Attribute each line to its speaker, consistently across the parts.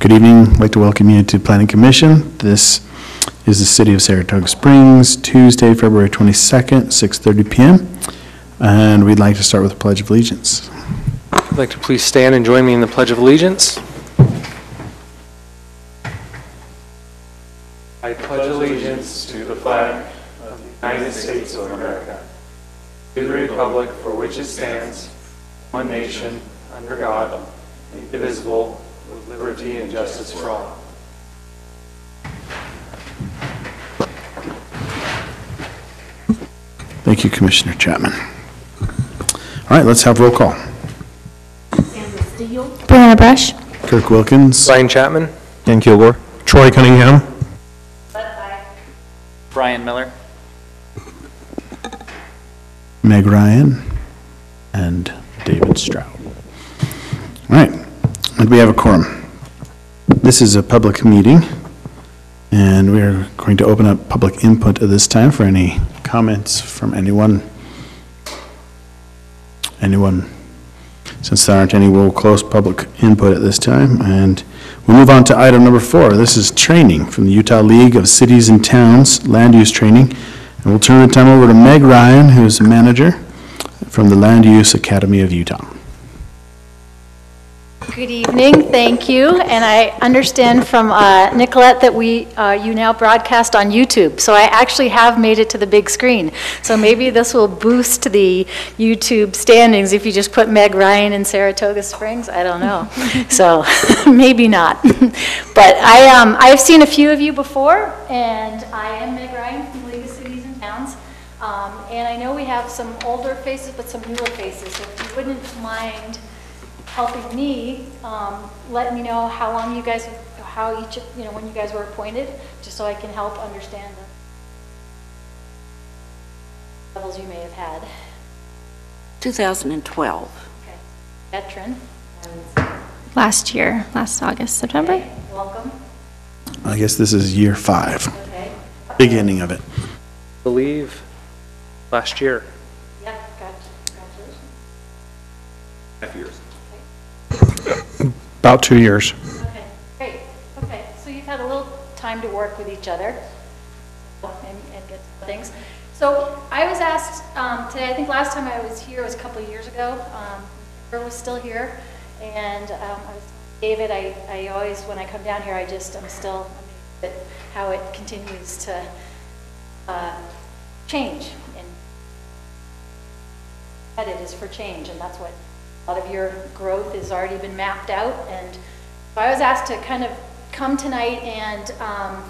Speaker 1: Good evening. I'd like to welcome you to Planning Commission. This is the City of Saratoga Springs, Tuesday, February 22nd, 6:30 p.m. And we'd like to start with the Pledge of Allegiance.
Speaker 2: I'd like to please stand and join me in the Pledge of Allegiance. I pledge allegiance to the flag of the United States of America, to the republic for which it stands, one nation, under God, indivisible, with liberty and justice for all.
Speaker 1: Thank you, Commissioner Chapman. All right, let's have roll call.
Speaker 3: Sandra Steele.
Speaker 4: Brianna Brush.
Speaker 1: Kirk Wilkins.
Speaker 2: Ryan Chapman.
Speaker 5: Ken Kilgore. Troy Cunningham.
Speaker 6: Brian Miller.
Speaker 1: Meg Ryan. And David Stroud. All right, and we have a quorum. This is a public meeting, and we are going to open up public input at this time for any comments from anyone. Since there aren't any, we'll close public input at this time, and we'll move on to item number 4. This is training from the Utah League of Cities and Towns, land use training, and we'll turn the time over to Meg Ryan, who is the manager from the Land Use Academy of Utah.
Speaker 3: Good evening, thank you. And I understand from Nicolette that you now broadcast on YouTube. So I actually have made it to the big screen. So maybe this will boost the YouTube standings if you just put Meg Ryan in Saratoga Springs. I don't know. So maybe not. But I've seen a few of you before, and I am Meg Ryan from the League of Cities and Towns. And I know we have some older faces, but some newer faces. So if you wouldn't mind helping me, let me know how long you guys, when you guys were appointed, just so I can help understand the levels you may have had.
Speaker 4: 2012.
Speaker 3: Okay. Veteran.
Speaker 4: Last year, last August, September.
Speaker 3: Okay. Welcome.
Speaker 1: I guess this is year 5,
Speaker 3: Okay.
Speaker 1: beginning of it.
Speaker 2: I believe last year.
Speaker 3: Yeah, congratulations.
Speaker 5: 5 years. About 2 years.
Speaker 3: Okay, great. Okay, so you've had a little time to work with each other and get to things. So I was asked today, I think last time I was here was a couple of years ago. Kimber was still here, and I was David. I always, when I come down here, I'm still amazed at how it continues to change, and headed is for change, and that's what a lot of your growth has already been mapped out. And so I was asked to kind of come tonight and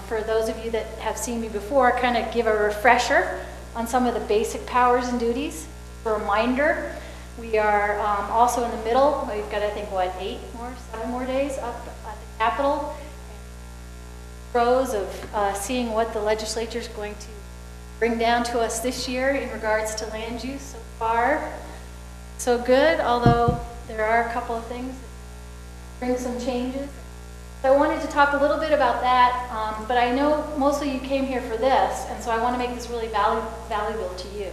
Speaker 3: for those of you that have seen me before, kind of give a refresher on some of the basic powers and duties. A reminder, we are also in the middle. We've got, I think, what, 7 more days up at the Capitol. Pros of seeing what the legislature is going to bring down to us this year in regards to land use. So far, so good, although there are a couple of things that bring some changes. So I wanted to talk a little bit about that, but I know mostly you came here for this, and so I want to make this really valuable to you.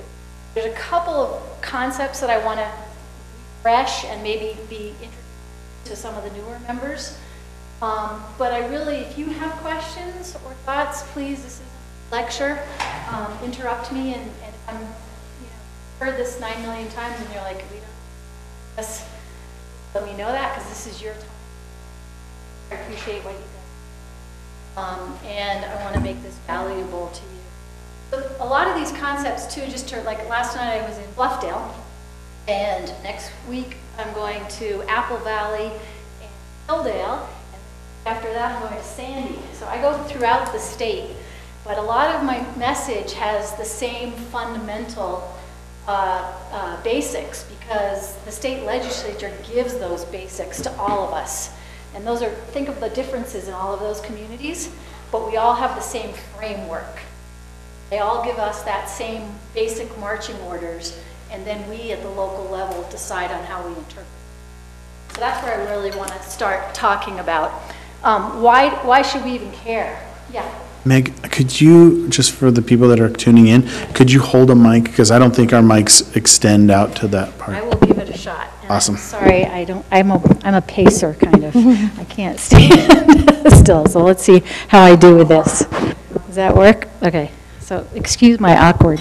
Speaker 3: There's a couple of concepts that I want to refresh and maybe be introduced to some of the newer members. But I really, if you have questions or thoughts, please, this is a lecture, interrupt me, and if I'm heard this 9 million times and you're like, we don't, just let me know that, because this is your time. I appreciate what you do. And I want to make this valuable to you. But a lot of these concepts too, just to, like last night I was in Bluffdale, and next week I'm going to Apple Valley and Hilldale, and after that I'm going to Sandy. So I go throughout the state, but a lot of my message has the same fundamental basics, because the state legislature gives those basics to all of us. And those are, think of the differences in all of those communities, but we all have the same framework. They all give us that same basic marching orders, and then we at the local level decide on how we interpret it. So that's where I really want to start talking about. Why should we even care? Yeah.
Speaker 1: Meg, could you, just for the people that are tuning in, could you hold a mic? Because I don't think our mics extend out to that part.
Speaker 3: I will give it a a shot. And
Speaker 1: Awesome.
Speaker 3: I'm sorry, I'm a pacer, kind of. I can't stand still, so let's see how I do with this. Does that work? Okay, so excuse my awkward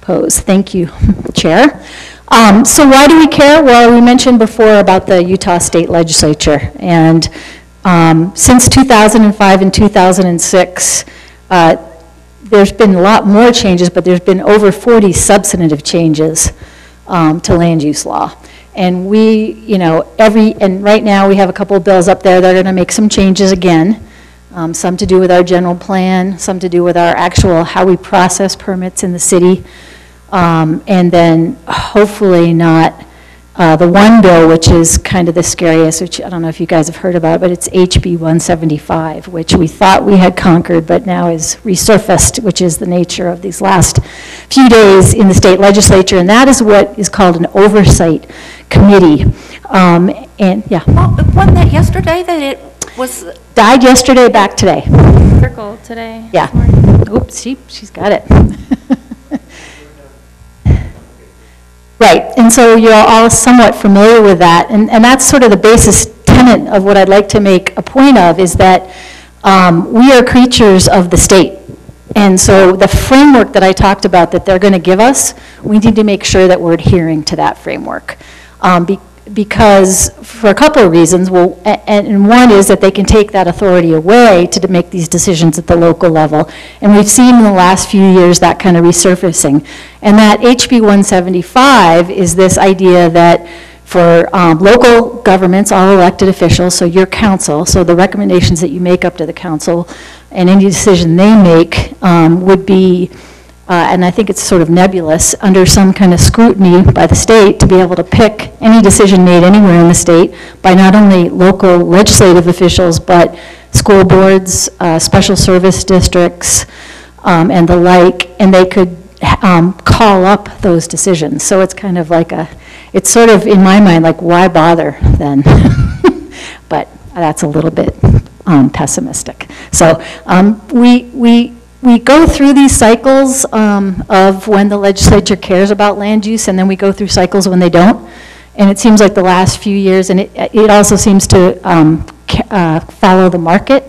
Speaker 3: pose. Thank you, Chair. So why do we care? Well, we mentioned before about the Utah State Legislature, and since 2005 and 2006, there's been a lot more changes, but there's been over 40 substantive changes to land use law. And we, you know, and right now we have a couple of bills up there that are going to make some changes again, some to do with our general plan, some to do with our actual, how we process permits in the city, and then hopefully not the one bill, which is kind of the scariest, which I don't know if you guys have heard about, but it's HB 175, which we thought we had conquered, but now is resurfaced, which is the nature of these last few days in the state legislature, and that is what is called an oversight committee. And yeah.
Speaker 6: Well, wasn't that yesterday that it was?
Speaker 3: Died yesterday, back today.
Speaker 4: Circle today.
Speaker 3: Yeah. Oops, she's got it. Right, and so you're all somewhat familiar with that, and that's sort of the basis tenet of what I'd like to make a point of, is that we are creatures of the state. And so the framework that I talked about that they're going to give us, we need to make sure that we're adhering to that framework. Because for a couple of reasons, well, and one is that they can take that authority away to make these decisions at the local level. And we've seen in the last few years that kind of resurfacing. And that HB 175 is this idea that for local governments, all elected officials, so your council, so the recommendations that you make up to the council and any decision they make would be, and I think it's sort of nebulous, under some kind of scrutiny by the state to be able to pick any decision made anywhere in the state by not only local legislative officials, but school boards, special service districts, and the like, and they could call up those decisions. So it's kind of like it's sort of, in my mind, like, why bother then? But that's a little bit pessimistic. So we go through these cycles of when the legislature cares about land use, and then we go through cycles when they don't. And it seems like the last few years, and it also seems to follow the market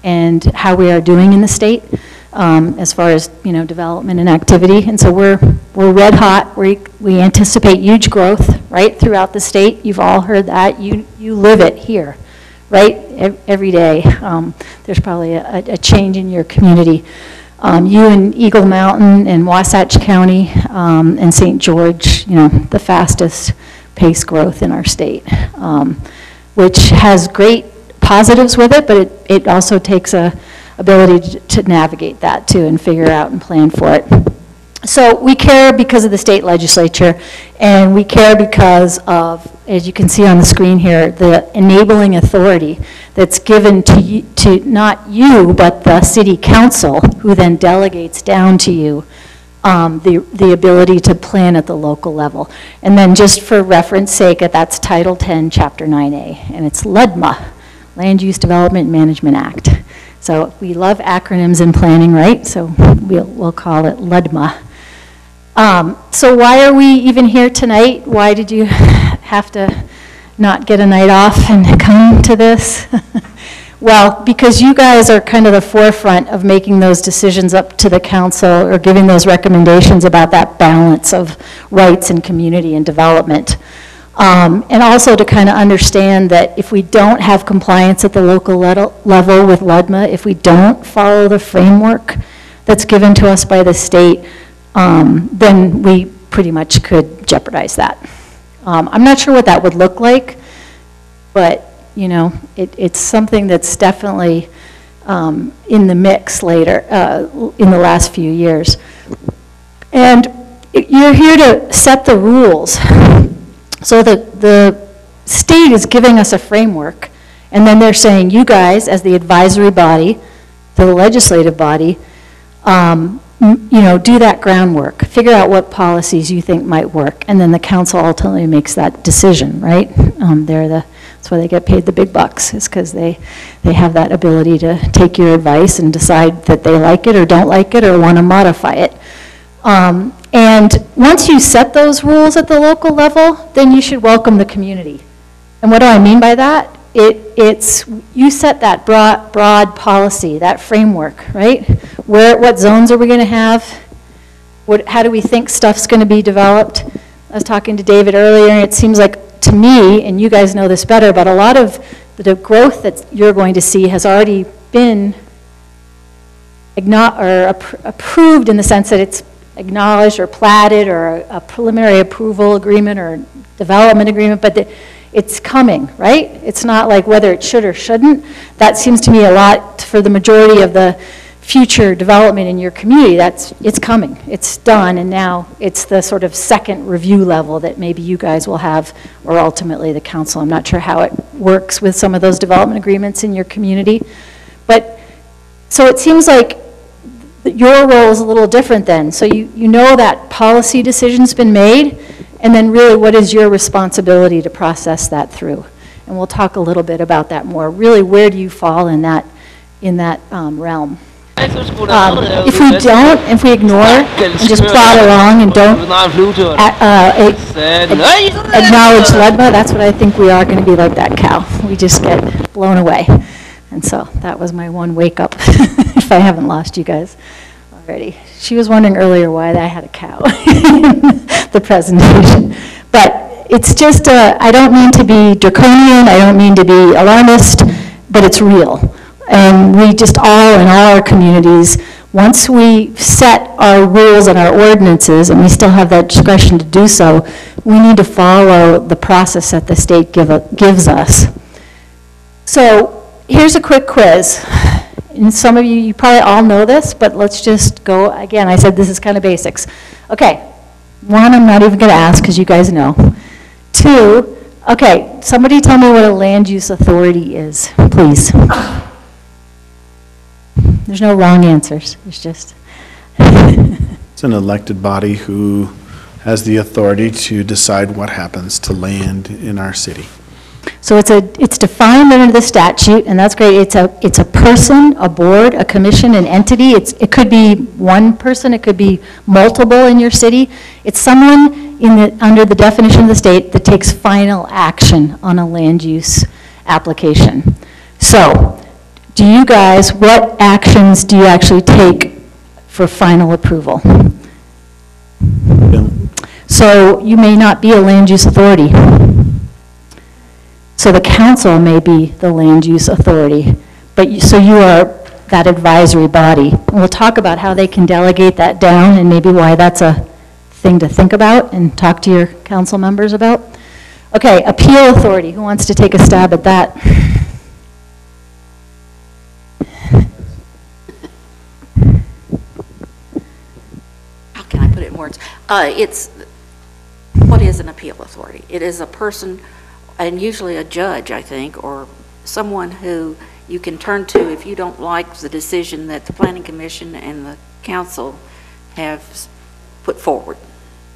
Speaker 3: and how we are doing in the state as far as, you know, development and activity. And so we're red hot. We anticipate huge growth right throughout the state. You've all heard that. You live it here, right? Every day. There's probably a change in your community. You in Eagle Mountain and Wasatch County and St. George, you know, the fastest pace growth in our state, which has great positives with it, but it also takes a ability to navigate that too and figure out and plan for it. So we care because of the state legislature, and we care because of, as you can see on the screen here, the enabling authority that's given to not you, but the city council, who then delegates down to you the ability to plan at the local level. And then just for reference sake, that's Title 10, Chapter 9A, and it's LUDMA, Land Use Development Management Act. So we love acronyms in planning, right? So we'll call it LUDMA. So why are we even here tonight? Why did you have to not get a night off and come to this? Well, because you guys are kind of the forefront of making those decisions up to the council or giving those recommendations about that balance of rights and community and development. And also to kind of understand that if we don't have compliance at the local level with LUDMA, if we don't follow the framework that's given to us by the state, then we pretty much could jeopardize that. I'm not sure what that would look like, but you know, it's something that's definitely in the mix later, in the last few years. And you're here to set the rules. So the state is giving us a framework, and then they're saying, you guys, as the advisory body, to the legislative body, you know, do that groundwork, figure out what policies you think might work, and then the council ultimately makes that decision, right? That's why they get paid the big bucks, is because they have that ability to take your advice and decide that they like it or don't like it or want to modify it. And once you set those rules at the local level, then you should welcome the community. And what do I mean by that? It's you set that broad policy, that framework, right? What zones are we going to have? How do we think stuff's going to be developed? I was talking to David earlier, and it seems like to me, and you guys know this better, but a lot of the growth that you're going to see has already been approved in the sense that it's acknowledged or platted or a preliminary approval agreement or development agreement, but it's coming, right? It's not like whether it should or shouldn't. That seems to me a lot for the majority of the future development in your community. It's coming, it's done, and now it's the sort of second review level that maybe you guys will have, or ultimately the council. I'm not sure how it works with some of those development agreements in your community. But, so it seems like your role is a little different then. So you know that policy decision's been made, and then really what is your responsibility to process that through? And we'll talk a little bit about that more. Really, where do you fall in that realm? If we ignore and just plod along and don't acknowledge LEDMA, that's what I think we are going to be, like that cow. We just get blown away. And so that was my one wake up, if I haven't lost you guys already. She was wondering earlier why I had a cow in the presentation. But it's just, I don't mean to be draconian, I don't mean to be alarmist, but it's real. And we just all, in all our communities, once we set our rules and our ordinances, and we still have that discretion to do so, we need to follow the process that the state gives us. So here's a quick quiz. And some of you probably all know this, but let's just go again. I said this is kind of basics. Okay, one, I'm not even going to ask because you guys know. Two, okay, somebody tell me what a land use authority is, please. There's no wrong answers. It's just.
Speaker 1: It's an elected body who has the authority to decide what happens to land in our city.
Speaker 3: So it's defined under the statute, and that's great. It's a person, a board, a commission, an entity. It could be one person. It could be multiple in your city. It's someone under the definition of the state that takes final action on a land use application. So, do you guys, what actions do you actually take for final approval?
Speaker 1: Yeah.
Speaker 3: So you may not be a land use authority. So the council may be the land use authority, but so you are that advisory body. And we'll talk about how they can delegate that down and maybe why that's a thing to think about and talk to your council members about. Okay, appeal authority. Who wants to take a stab at that?
Speaker 6: How can I put it in words? What is an appeal authority? It is a person, and usually a judge, I think, or someone who you can turn to if you don't like the decision that the Planning Commission and the council have put forward.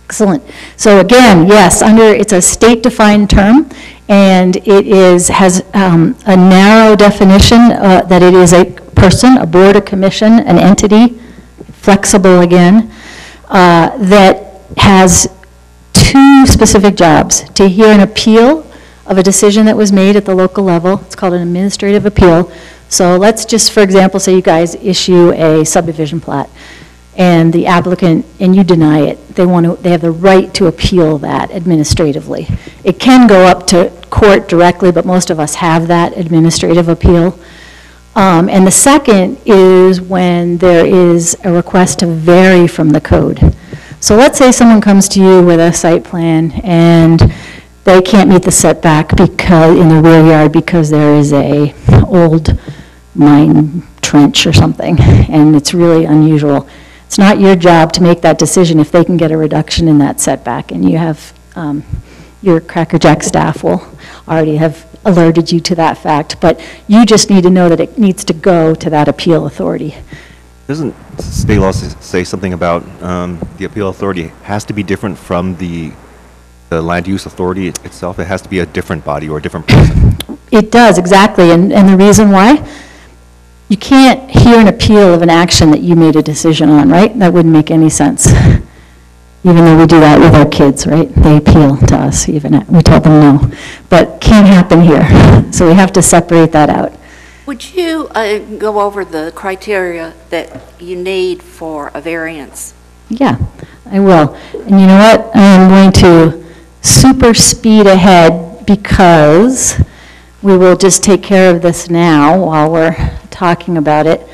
Speaker 3: Excellent. So again, yes, it's a state-defined term, and it has a narrow definition that it is a person, a board, a commission, an entity, flexible again, that has two specific jobs: to hear an appeal of a decision that was made at the local level. It's called an administrative appeal. So let's just, for example, say you guys issue a subdivision plat, and the applicant, and you deny it. They have the right to appeal that administratively. It can go up to court directly, but most of us have that administrative appeal. And the second is when there is a request to vary from the code. So let's say someone comes to you with a site plan and they can't meet the setback because in the rear yard because there is a old mine trench or something, and it's really unusual. It's not your job to make that decision if they can get a reduction in that setback, and you have, your Cracker Jack staff will already have alerted you to that fact, but you just need to know that it needs to go to that appeal authority.
Speaker 5: Doesn't state law say something about the appeal authority has to be different from the land use authority itself? It has to be a different body or a different person.
Speaker 3: It does, exactly, and the reason why? You can't hear an appeal of an action that you made a decision on, right? That wouldn't make any sense.
Speaker 7: even though we do that with our kids, right? They appeal to us even, we tell them no. But can't happen here, so we have to separate that out.
Speaker 6: Would you go over the criteria that you need for a variance?
Speaker 7: Yeah, I will. And you know what? I'm going to super speed ahead because we will just take care of this now while we're talking about it.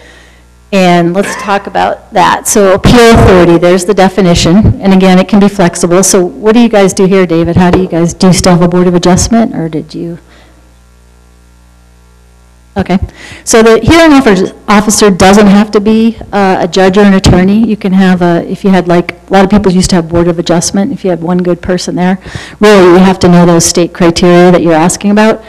Speaker 7: And let's talk about that. So appeal authority, there's the definition. And again, it can be flexible. So what do you guys do here, David? How do you guys, do you still have a board of adjustment, or did you? Okay. So the hearing officer doesn't have to be a judge or an attorney. You can have if you had, like, a lot of people used to have board of adjustment, if you had one good person there. Really, you have to know those state criteria that you're asking about.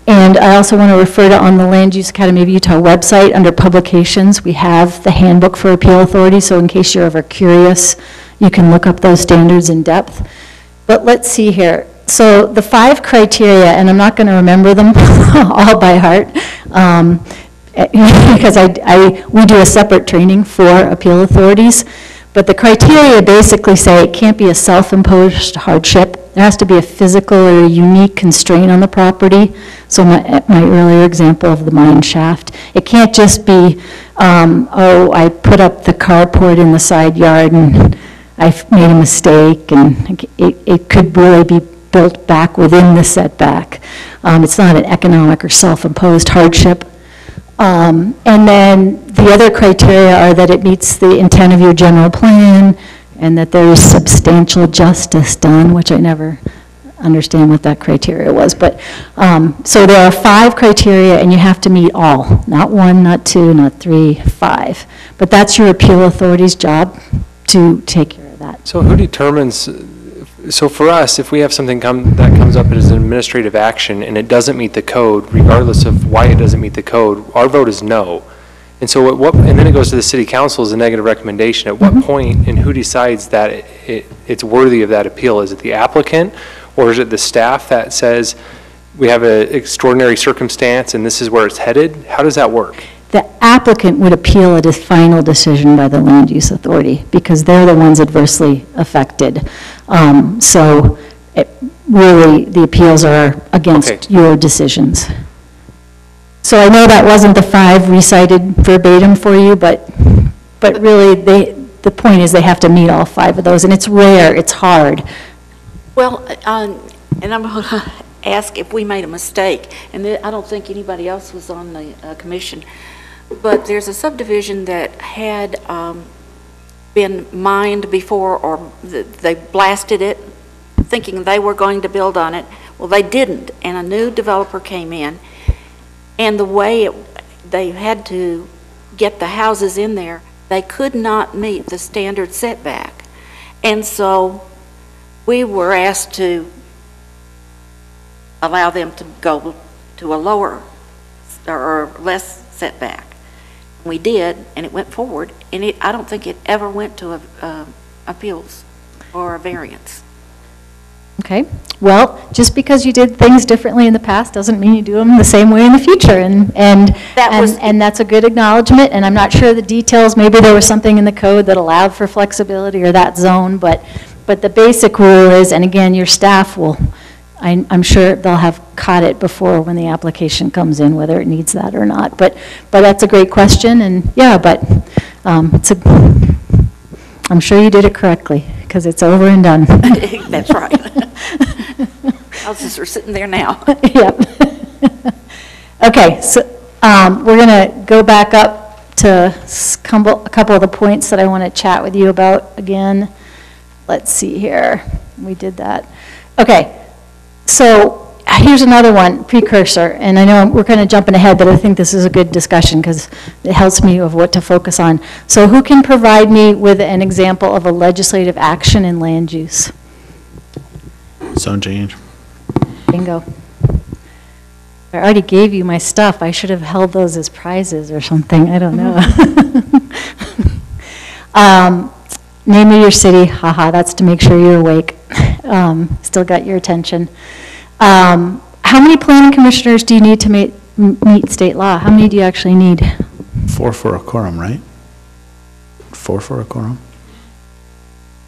Speaker 7: And I also want to refer to, on the Land Use Academy of Utah website, under publications, we have the handbook for appeal authority, so in case you're ever curious, you can look up those standards in depth. But let's see here. So the 5 criteria, and I'm not going to remember them all by heart, because we do a separate training for appeal authorities. But the criteria basically say it can't be a self-imposed hardship. There has to be a physical or a unique constraint on the property. So my earlier example of the mine shaft. It can't just be, oh, I put up the carport in the side yard and I've made a mistake, and it could really be built back within the setback. It's not an economic or self-imposed hardship. And then the other criteria are that it meets the intent of your general plan and that there is substantial justice done, which I never understand what that criteria was. But so there are 5 criteria, and you have to meet all, not 1, not 2, not 3, 5. But that's your appeal authority's job to take care of that.
Speaker 2: So who determines, so for us, if we have something that comes up as an administrative action and it doesn't meet the code, regardless of why it doesn't meet the code, our vote is no. And so and then it goes to the city council as a negative recommendation. At what point, and who decides that it's worthy of that appeal? Is it the applicant, or is it the staff that says we have an extraordinary circumstance and this is where it's headed? How does that work?
Speaker 7: The applicant would appeal a final decision by the land use authority because they're the ones adversely affected. So really, the appeals are against your decisions. So I know that wasn't the 5 recited verbatim for you, but really, the point is they have to meet all 5 of those, and it's rare, it's hard.
Speaker 6: Well, and I'm going to ask if we made a mistake, and I don't think anybody else was on the commission, but there's a subdivision that had been mined before, or they blasted it, thinking they were going to build on it. Well, they didn't, and a new developer came in, and the way they had to get the houses in there, they could not meet the standard setback. And so we were asked to allow them to go to a lower or less setback. We did, and it went forward, and I don't think it ever went to appeals or a variance.
Speaker 7: Okay, well, just because you did things differently in the past doesn't mean you do them the same way in the future, and that's a good acknowledgement, and I'm not sure the details, maybe there was something in the code that allowed for flexibility or that zone, but the basic rule is, and again, your staff will, I'm sure they'll have caught it before when the application comes in, whether it needs that or not, but that's a great question, and yeah, but I'm sure you did it correctly, because it's over and done.
Speaker 6: That's right. Houses are sitting there now.
Speaker 7: Yep. Okay, so we're going to go back up to a couple of the points that I want to chat with you about again. Let's see here. We did that. Okay, so here's another one, precursor, and I know we're kind of jumping ahead, but I think this is a good discussion because it helps me of what to focus on. So who can provide me with an example of a legislative action in land use?
Speaker 1: Zone change.
Speaker 7: Bingo. I already gave you my stuff. I should have held those as prizes or something. I don't know. Name of your city. Haha, that's to make sure you're awake. Still got your attention. How many planning commissioners do you need to meet state law? How many do you actually need?
Speaker 1: 4 for a quorum, right? 4 for a quorum?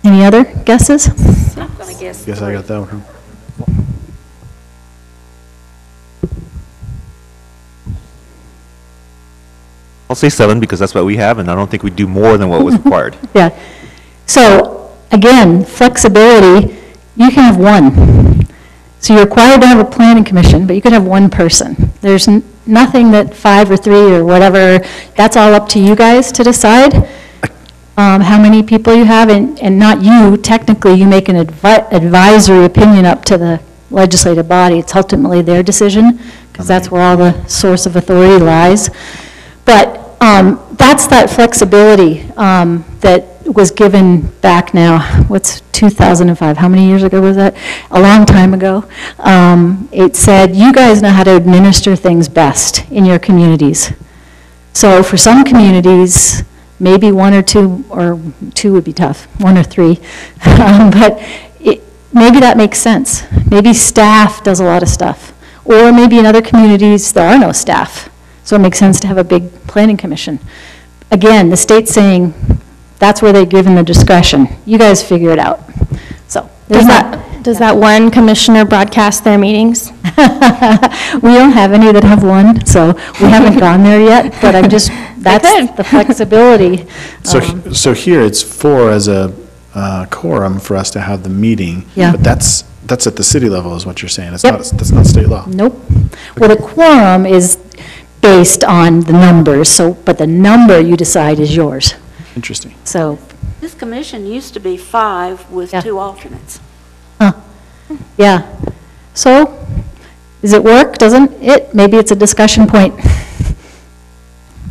Speaker 7: Any other guesses?
Speaker 6: I'm going to guess
Speaker 1: Guess I
Speaker 6: three.
Speaker 1: got that one.
Speaker 5: I'll say 7 because that's what we have, and I don't think we do more than what was required.
Speaker 7: Yeah. So, again, flexibility, you can have one. So you're required to have a planning commission, but you can have one person. There's nothing that 5 or 3 or whatever, that's all up to you guys to decide how many people you have, and not you, technically, you make an advisory opinion up to the legislative body. It's ultimately their decision, because that's where all the source of authority lies. But that's that flexibility that was given back now, what's 2005, how many years ago was that? A long time ago. It said, you guys know how to administer things best in your communities. So for some communities, maybe 1 or 2, or 2 would be tough, 1 or 3. But maybe that makes sense. Maybe staff does a lot of stuff. Or maybe in other communities, there are no staff. So it makes sense to have a big planning commission. Again, the state's saying that's where they're given the discretion. You guys figure it out. So there's
Speaker 4: Does that one commissioner broadcast their meetings?
Speaker 7: We don't have any that have one, so we haven't gone there yet, but I'm just, that's the flexibility.
Speaker 1: So here, it's 4 as a quorum for us to have the meeting.
Speaker 7: Yeah.
Speaker 1: But that's at the city level, is what you're saying. It's
Speaker 7: Yep.
Speaker 1: not, that's not state law.
Speaker 7: Nope. Well, the quorum is based on the numbers, so, but the number you decide is yours.
Speaker 1: Interesting.
Speaker 7: So,
Speaker 6: This commission used to be 5 with
Speaker 7: Yeah.
Speaker 6: 2 alternates.
Speaker 7: yeah. So, does it work? Doesn't it? Maybe it's a discussion point.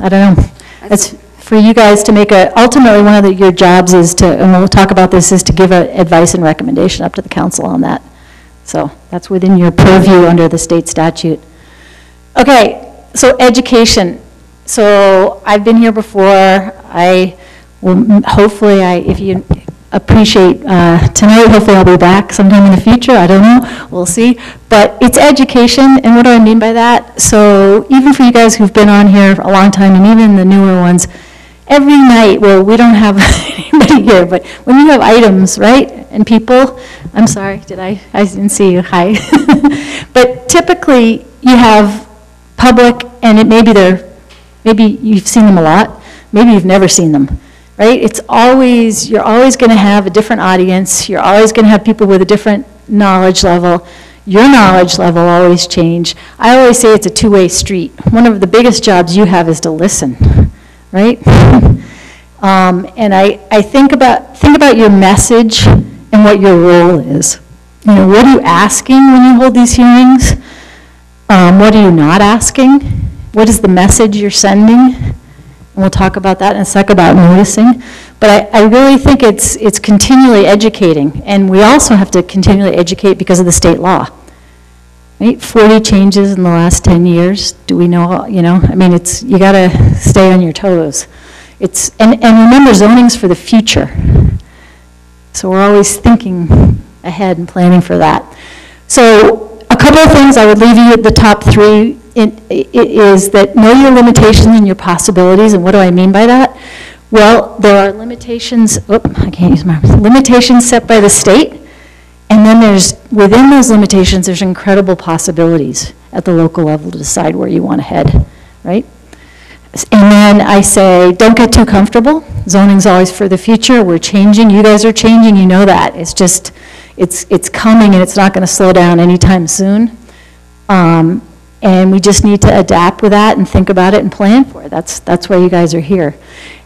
Speaker 7: I don't know. That's for you guys to make ultimately one of your jobs is to, and we'll talk about this, is to give advice and recommendation up to the council on that. So that's within your purview under the state statute. Okay, so education. So I've been here before. I will, hopefully, if you appreciate tonight, hopefully I'll be back sometime in the future. I don't know, we'll see. But it's education, and what do I mean by that? So even for you guys who've been on here a long time, and even the newer ones, every night, well, we don't have anybody here, but when you have items, right, and people, I'm sorry, I didn't see you, hi. But typically, you have public, and maybe you've seen them a lot, maybe you've never seen them, right? You're always going to have a different audience, you're always going to have people with a different knowledge level. Your knowledge level always change. I always say it's a two-way street. One of the biggest jobs you have is to listen, right? And I think about your message and what your role is. You know, what are you asking when you hold these hearings? What are you not asking? What is the message you're sending? And we'll talk about that in a sec, about noticing. But I really think it's continually educating. And we also have to continually educate because of the state law. Right? 40 changes in the last 10 years. Do we know, I mean, you got to stay on your toes. And remember, zoning's for the future. So we're always thinking ahead and planning for that. So a couple of things I would leave you at the top 3 is that know your limitations and your possibilities. And what do I mean by that? Well, there are limitations, I can't use my, limitations set by the state. And then within those limitations, there's incredible possibilities at the local level to decide where you want to head, right? And then I say, don't get too comfortable. Zoning's always for the future. We're changing. You guys are changing. You know that. It's just, it's coming, and it's not going to slow down anytime soon. And we just need to adapt with that and think about it and plan for it. That's why you guys are here.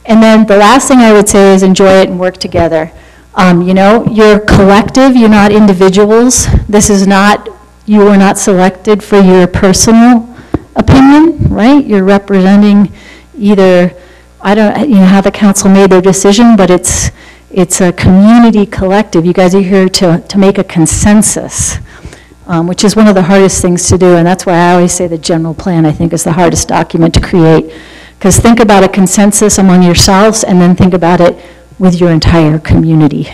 Speaker 7: And then the last thing I would say is enjoy it and work together. You're collective. You're not individuals. You were not selected for your personal opinion, right? You're representing either, I don't how the council made their decision, but it's a community collective. You guys are here to make a consensus, which is one of the hardest things to do, and that's why I always say the general plan, I think, is the hardest document to create. Because think about a consensus among yourselves, and then think about it with your entire community.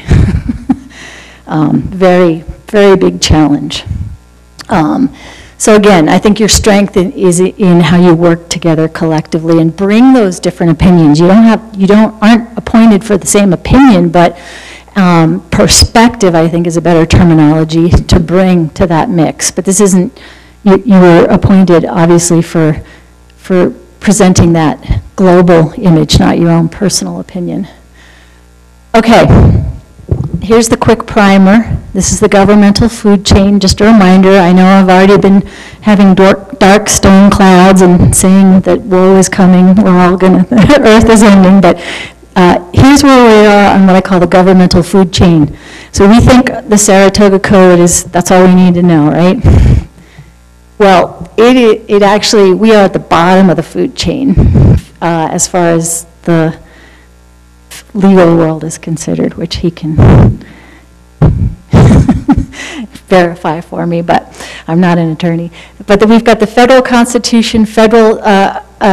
Speaker 7: Very, very big challenge. So again, I think your strength is in how you work together collectively and bring those different opinions. You aren't appointed for the same opinion, but Perspective, I think, is a better terminology to bring to that mix. But this isn't, you were appointed, obviously, for presenting that global image, not your own personal opinion. Okay, here's the quick primer. This is the governmental food chain. Just a reminder, I know I've already been having dark storm clouds and saying that woe is coming, we're all gonna, Earth is ending, but here's where we are on what I call the governmental food chain. So we think the Saratoga Code is, that's all we need to know, right? Well, it actually, we are at the bottom of the food chain as far as the legal world is considered, which he can verify for me, but I'm not an attorney. But then we've got the federal constitution, federal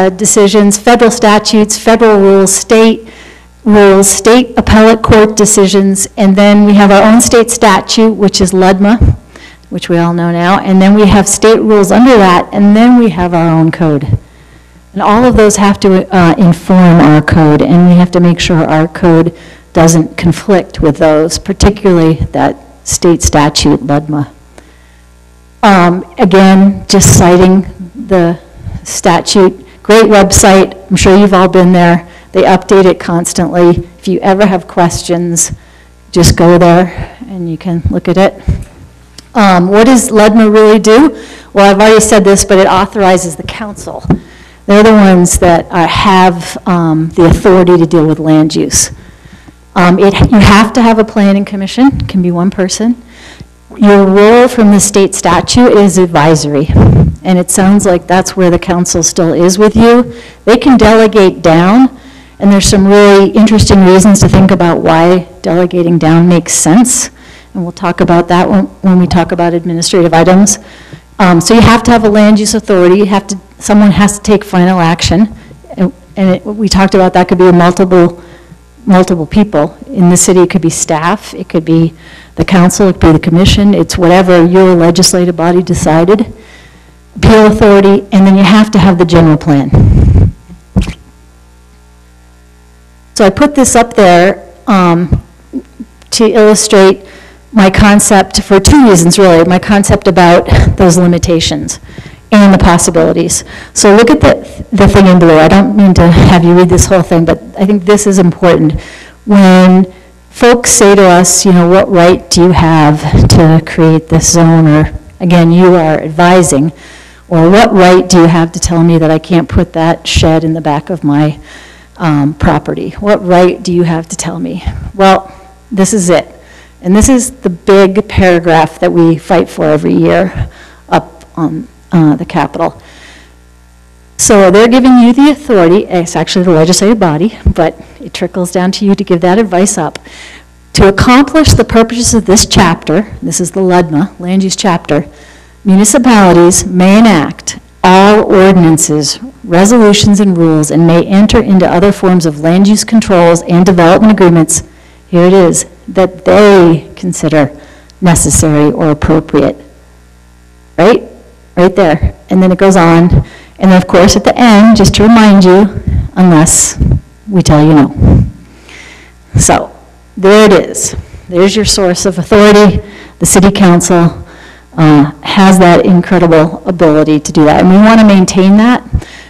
Speaker 7: decisions, federal statutes, federal rules, state appellate court decisions, and then we have our own state statute, which is LUDMA, which we all know now, and then we have state rules under that, and then we have our own code. And all of those have to inform our code, and we have to make sure our code doesn't conflict with those, particularly that state statute, LUDMA. Again, just citing the statute, great website, I'm sure you've all been there. They update it constantly. If you ever have questions, just go there and you can look at it. What does LUDMA really do? Well, I've already said this, but it authorizes the council. They're the ones that have the authority to deal with land use. You have to have a planning commission, it can be one person. Your role from the state statute is advisory, and it sounds like that's where the council still is with you. They can delegate down, and there's some really interesting reasons to think about why delegating down makes sense, and we'll talk about that when we talk about administrative items. So you have to have a land use authority. Someone has to take final action, and we talked about that could be multiple people. In the city, it could be staff, it could be the council, it could be the commission, it's whatever your legislative body decided. Appeal authority, and then you have to have the general plan. So I put this up there to illustrate my concept for two reasons, really. My concept about those limitations and the possibilities. So look at the thing in blue. I don't mean to have you read this whole thing, but I think this is important. When folks say to us, you know, what right do you have to create this zone, or again, you are advising, or what right do you have to tell me that I can't put that shed in the back of my property? What right do you have to tell me? Well, this is it. And this is the big paragraph that we fight for every year up on the Capitol. So they're giving you the authority, it's actually the legislative body, but it trickles down to you to give that advice up. To accomplish the purposes of this chapter, this is the LUDMA, land use chapter, municipalities may enact all ordinances, resolutions, and rules, and may enter into other forms of land use controls and development agreements, here it is, that they consider necessary or appropriate. Right? Right there. And then it goes on. And then, of course, at the end, just to remind you, unless we tell you no. So, there it is. There's your source of authority. The city council has that incredible ability to do that. And we want to maintain that.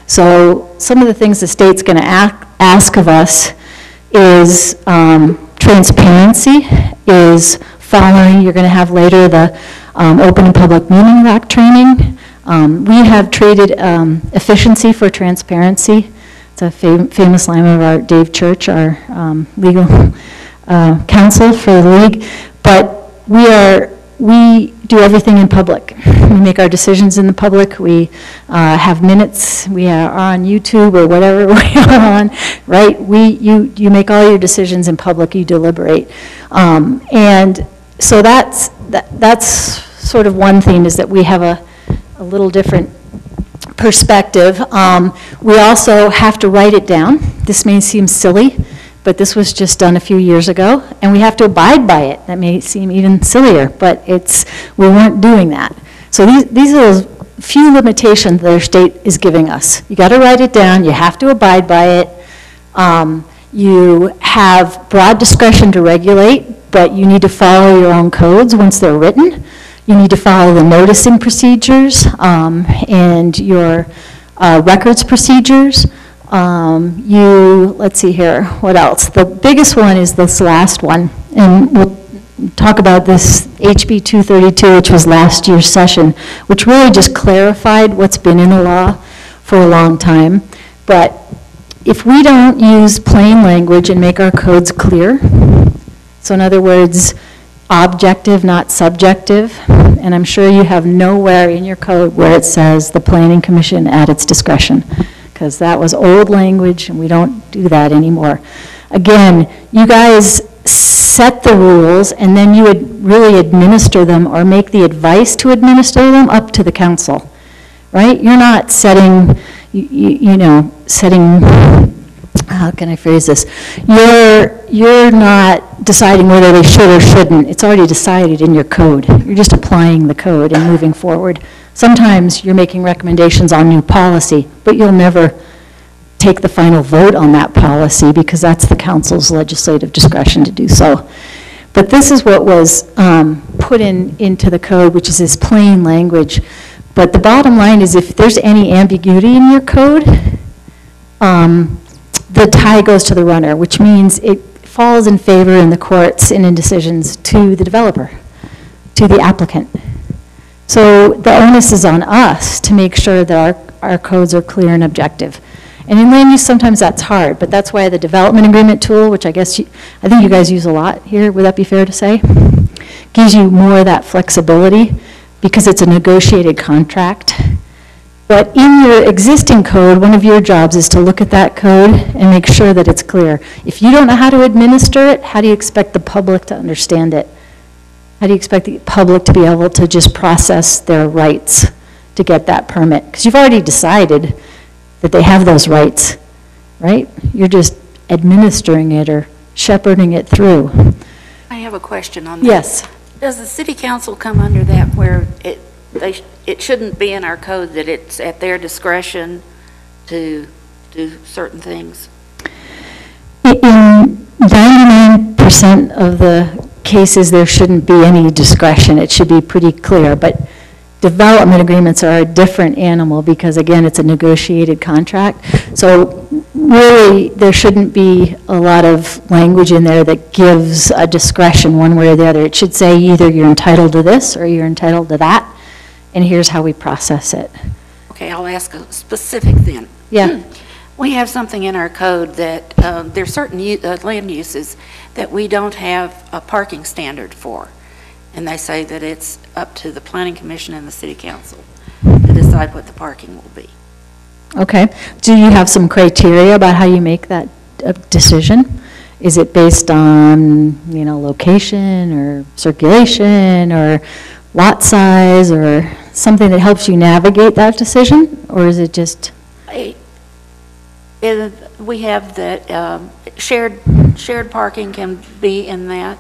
Speaker 7: So, some of the things the state's going to ask of us is transparency, is following. You're going to have later the Open and Public Meeting Act training. We have traded efficiency for transparency. It's a famous line of our Dave Church, our legal counsel for the league. But we do everything in public. We make our decisions in the public. We have minutes. We are on YouTube or whatever we are on, right? You make all your decisions in public. You deliberate, and so that's sort of one theme, is that we have a little different perspective. We also have to write it down. This may seem silly, but this was just done a few years ago, and we have to abide by it. That may seem even sillier, but we weren't doing that. So these are those few limitations that our state is giving us. You got to write it down. You have to abide by it. You have broad discretion to regulate, but you need to follow your own codes once they're written. You need to follow the noticing procedures and your records procedures. Let's see here, what else? The biggest one is this last one, and we'll talk about this HB 232, which was last year's session, which really just clarified what's been in the law for a long time. But if we don't use plain language and make our codes clear, so in other words, objective, not subjective, and I'm sure you have nowhere in your code where it says the Planning Commission at its discretion, because that was old language and we don't do that anymore. Again, you guys set the rules and then you would really administer them or make the advice to administer them up to the council, right? You're not setting, setting, how can I phrase this? You're not deciding whether they should or shouldn't. It's already decided in your code. You're just applying the code and moving forward. Sometimes you're making recommendations on new policy, but you'll never take the final vote on that policy because that's the council's legislative discretion to do so. But this is what was put into the code, which is this plain language. But the bottom line is if there's any ambiguity in your code, the tie goes to the runner, which means it falls in favor in the courts and in decisions to the developer, to the applicant. So the onus is on us to make sure that our codes are clear and objective. And in land use, sometimes that's hard, but that's why the development agreement tool, which I think you guys use a lot here, would that be fair to say? Gives you more of that flexibility because it's a negotiated contract. But in your existing code, one of your jobs is to look at that code and make sure that it's clear. If you don't know how to administer it, how do you expect the public to understand it? How do you expect the public to be able to just process their rights to get that permit? Because you've already decided that they have those rights, right? You're just administering it or shepherding it through.
Speaker 6: I have a question on that.
Speaker 7: Yes.
Speaker 6: Does the city council come under that where it shouldn't be in our code that it's at their discretion to do certain things?
Speaker 7: In 99% of the cases, there shouldn't be any discretion. It should be pretty clear. But development agreements are a different animal because, again, it's a negotiated contract. So really, there shouldn't be a lot of language in there that gives a discretion one way or the other. It should say either you're entitled to this or you're entitled to that, and here's how we process it.
Speaker 6: Okay, I'll ask a specific then.
Speaker 7: Yeah.
Speaker 6: We have something in our code that there's certain land uses that we don't have a parking standard for. And they say that it's up to the Planning Commission and the City Council to decide what the parking will be.
Speaker 7: Okay. Do you have some criteria about how you make that decision? Is it based on, location or circulation or lot size or something that helps you navigate that decision? Or is it just?
Speaker 6: We have that shared parking can be in that.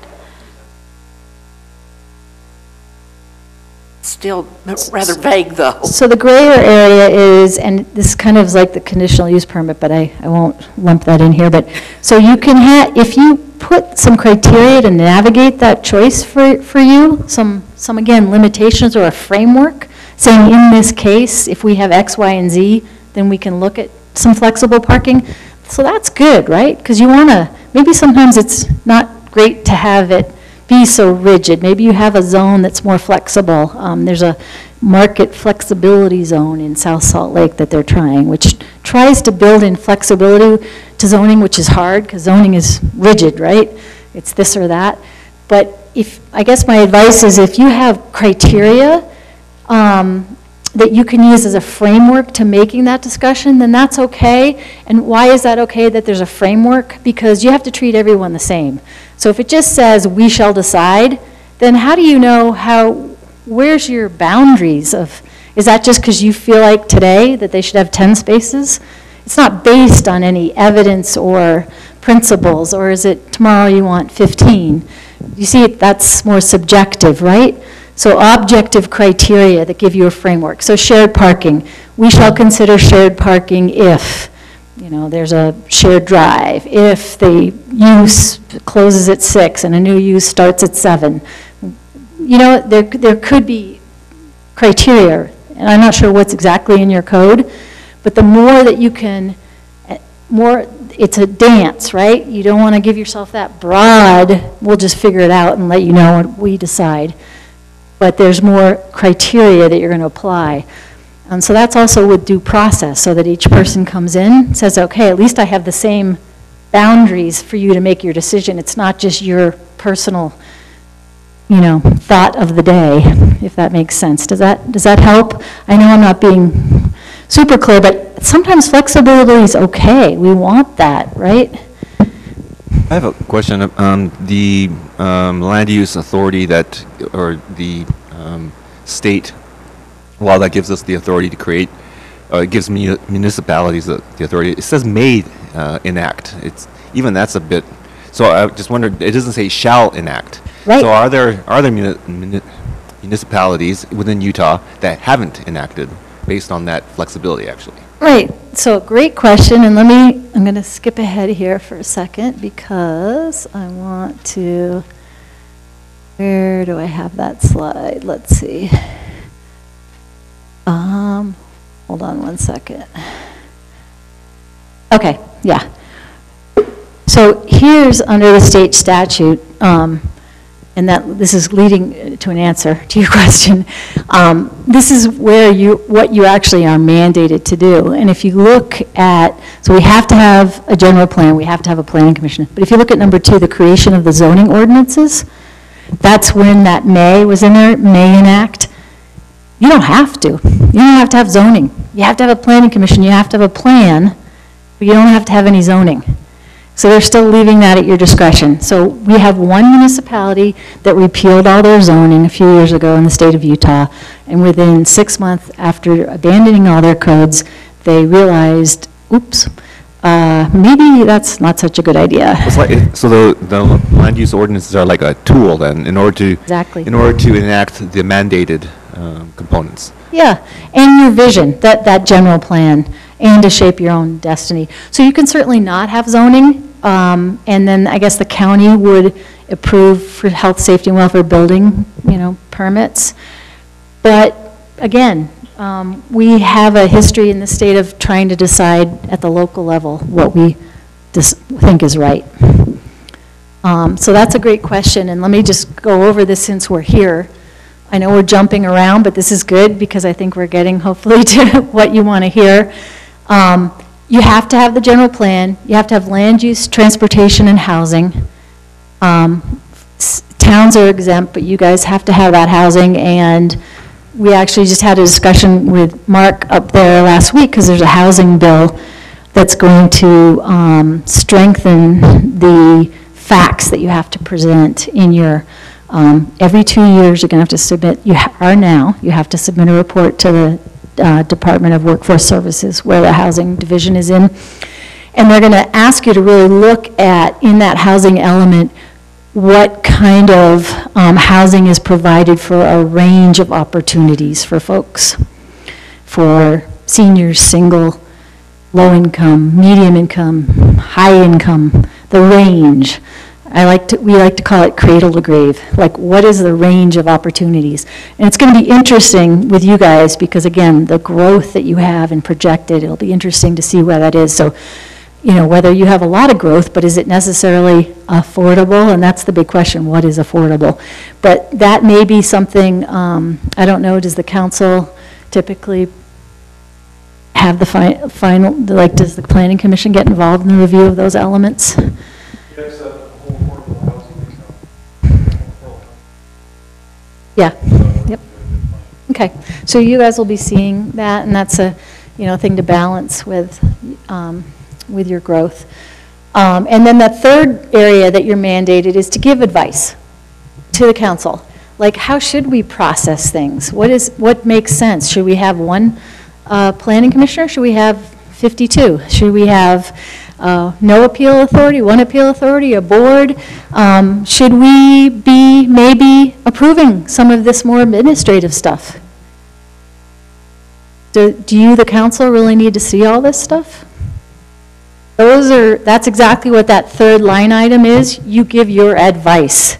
Speaker 6: Still rather vague, though.
Speaker 7: So the grayer area is, and this kind of is like the conditional use permit, but I won't lump that in here, but so you can have, if you put some criteria to navigate that choice for you, some again, limitations or a framework, saying in this case, if we have X, Y, and Z, then we can look at some flexible parking. So that's good, right? Because you want to, maybe sometimes it's not great to have it be so rigid. Maybe you have a zone that's more flexible. There's a market flexibility zone in South Salt Lake that they're trying, which tries to build in flexibility to zoning, which is hard because zoning is rigid, right? It's this or that. But I guess my advice is if you have criteria that you can use as a framework to making that discussion, then that's okay. And why is that okay that there's a framework? Because you have to treat everyone the same. So if it just says, we shall decide, then how do you know where's your boundaries of, is that just because you feel like today that they should have 10 spaces? It's not based on any evidence or principles, or is it tomorrow you want 15? You see, that's more subjective, right? So objective criteria that give you a framework. So shared parking. We shall consider shared parking if, there's a shared drive, if the use closes at 6 and a new use starts at 7. You know, there could be criteria, and I'm not sure what's exactly in your code, but the more that you can, it's a dance, right? You don't want to give yourself that broad, we'll just figure it out and let you know what we decide. But there's more criteria that you're going to apply. And so that's also with due process, so that each person comes in, says, okay, at least I have the same boundaries for you to make your decision. It's not just your personal, you know, thought of the day, if that makes sense. Does that help? I know I'm not being super clear, but sometimes flexibility is okay. We want that, right?
Speaker 5: I have a question. The land use authority that, or the state law that gives us the authority to create, it gives municipalities the authority. It says may enact. Even that's a bit. So I just wondered. It doesn't say shall enact.
Speaker 7: Right.
Speaker 5: So are there municipalities within Utah that haven't enacted based on that flexibility, actually?
Speaker 7: Right, so great question, and I'm going to skip ahead here for a second because I want to, where do I have that slide? Let's see. Hold on one second. Okay, yeah. So here's under the state statute, and this is leading to an answer to your question. This is where what you actually are mandated to do. And if you look at, so we have to have a general plan, we have to have a planning commission. But if you look at number 2, the creation of the zoning ordinances, that's when that may was in there, may enact. You don't have to. You don't have to have zoning. You have to have a planning commission, you have to have a plan, but you don't have to have any zoning. So they're still leaving that at your discretion. So we have one municipality that repealed all their zoning a few years ago in the state of Utah, and within 6 months after abandoning all their codes, they realized, oops, maybe that's not such a good idea.
Speaker 5: It's like, so the land use ordinances are like a tool then in order to enact the mandated components.
Speaker 7: Yeah, and your vision, that general plan, and to shape your own destiny. So you can certainly not have zoning, and then I guess the county would approve for health, safety, and welfare building, permits. But again, we have a history in the state of trying to decide at the local level what we think is right. So that's a great question, and let me just go over this since we're here. I know we're jumping around, but this is good because I think we're getting hopefully to what you want to hear. You have to have the general plan. You have to have land use, transportation, and housing. Towns are exempt, but you guys have to have that housing. And we actually just had a discussion with Mark up there last week because there's a housing bill that's going to strengthen the facts that you have to present in your every 2 years, you're going to have to submit, you have to submit a report to the Department of Workforce Services where the housing division is in. And they're going to ask you to really look at, in that housing element, what kind of housing is provided for a range of opportunities for folks, for seniors, single, low income, medium income, high income, the range. We like to call it cradle to grave. Like, what is the range of opportunities? And it's going to be interesting with you guys because, again, the growth that you have and projected, it'll be interesting to see where that is. So, whether you have a lot of growth, but is it necessarily affordable? And that's the big question, what is affordable? But that may be something, I don't know, does the council typically have the final, like, does the planning commission get involved in the review of those elements?
Speaker 2: Yes,
Speaker 7: Yeah, yep. Okay, so you guys will be seeing that, and that's a, thing to balance with your growth. And then the third area that you're mandated is to give advice to the council. Like, how should we process things? What makes sense? Should we have one planning commissioner? Should we have 52? Should we have no appeal authority, one appeal authority, a board? Should we be maybe approving some of this more administrative stuff? Do you, the council, really need to see all this stuff? That's exactly what that third line item is. You give your advice.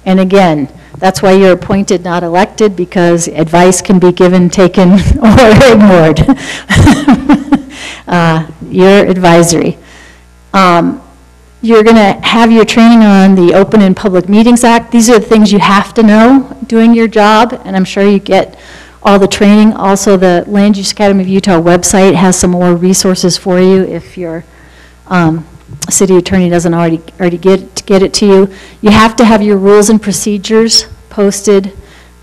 Speaker 7: And again, that's why you're appointed, not elected, because advice can be given, taken, or ignored. You're advisory. You're going to have your training on the Open and Public Meetings Act. These are the things you have to know doing your job, and I'm sure you get all the training. Also, the Land Use Academy of Utah website has some more resources for you if your city attorney doesn't already get it to you. You have to have your rules and procedures posted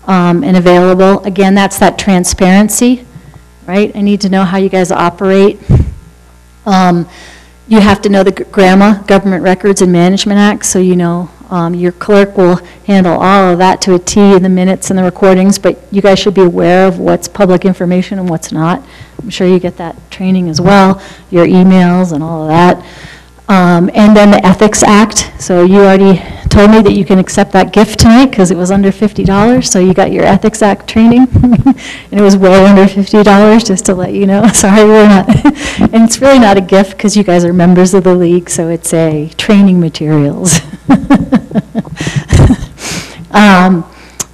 Speaker 7: and available. Again, that's that transparency, right? I need to know how you guys operate. You have to know the GRAMA, Government Records and Management Act, so you know your clerk will handle all of that to a T in the minutes and the recordings, but you guys should be aware of what's public information and what's not. I'm sure you get that training as well, your emails and all of that. And then the Ethics Act, so you already told me that you can accept that gift tonight because it was under $50, so you got your Ethics Act training, and it was way under $50, just to let you know. Sorry, we're not, and it's really not a gift because you guys are members of the league, so it's a training materials.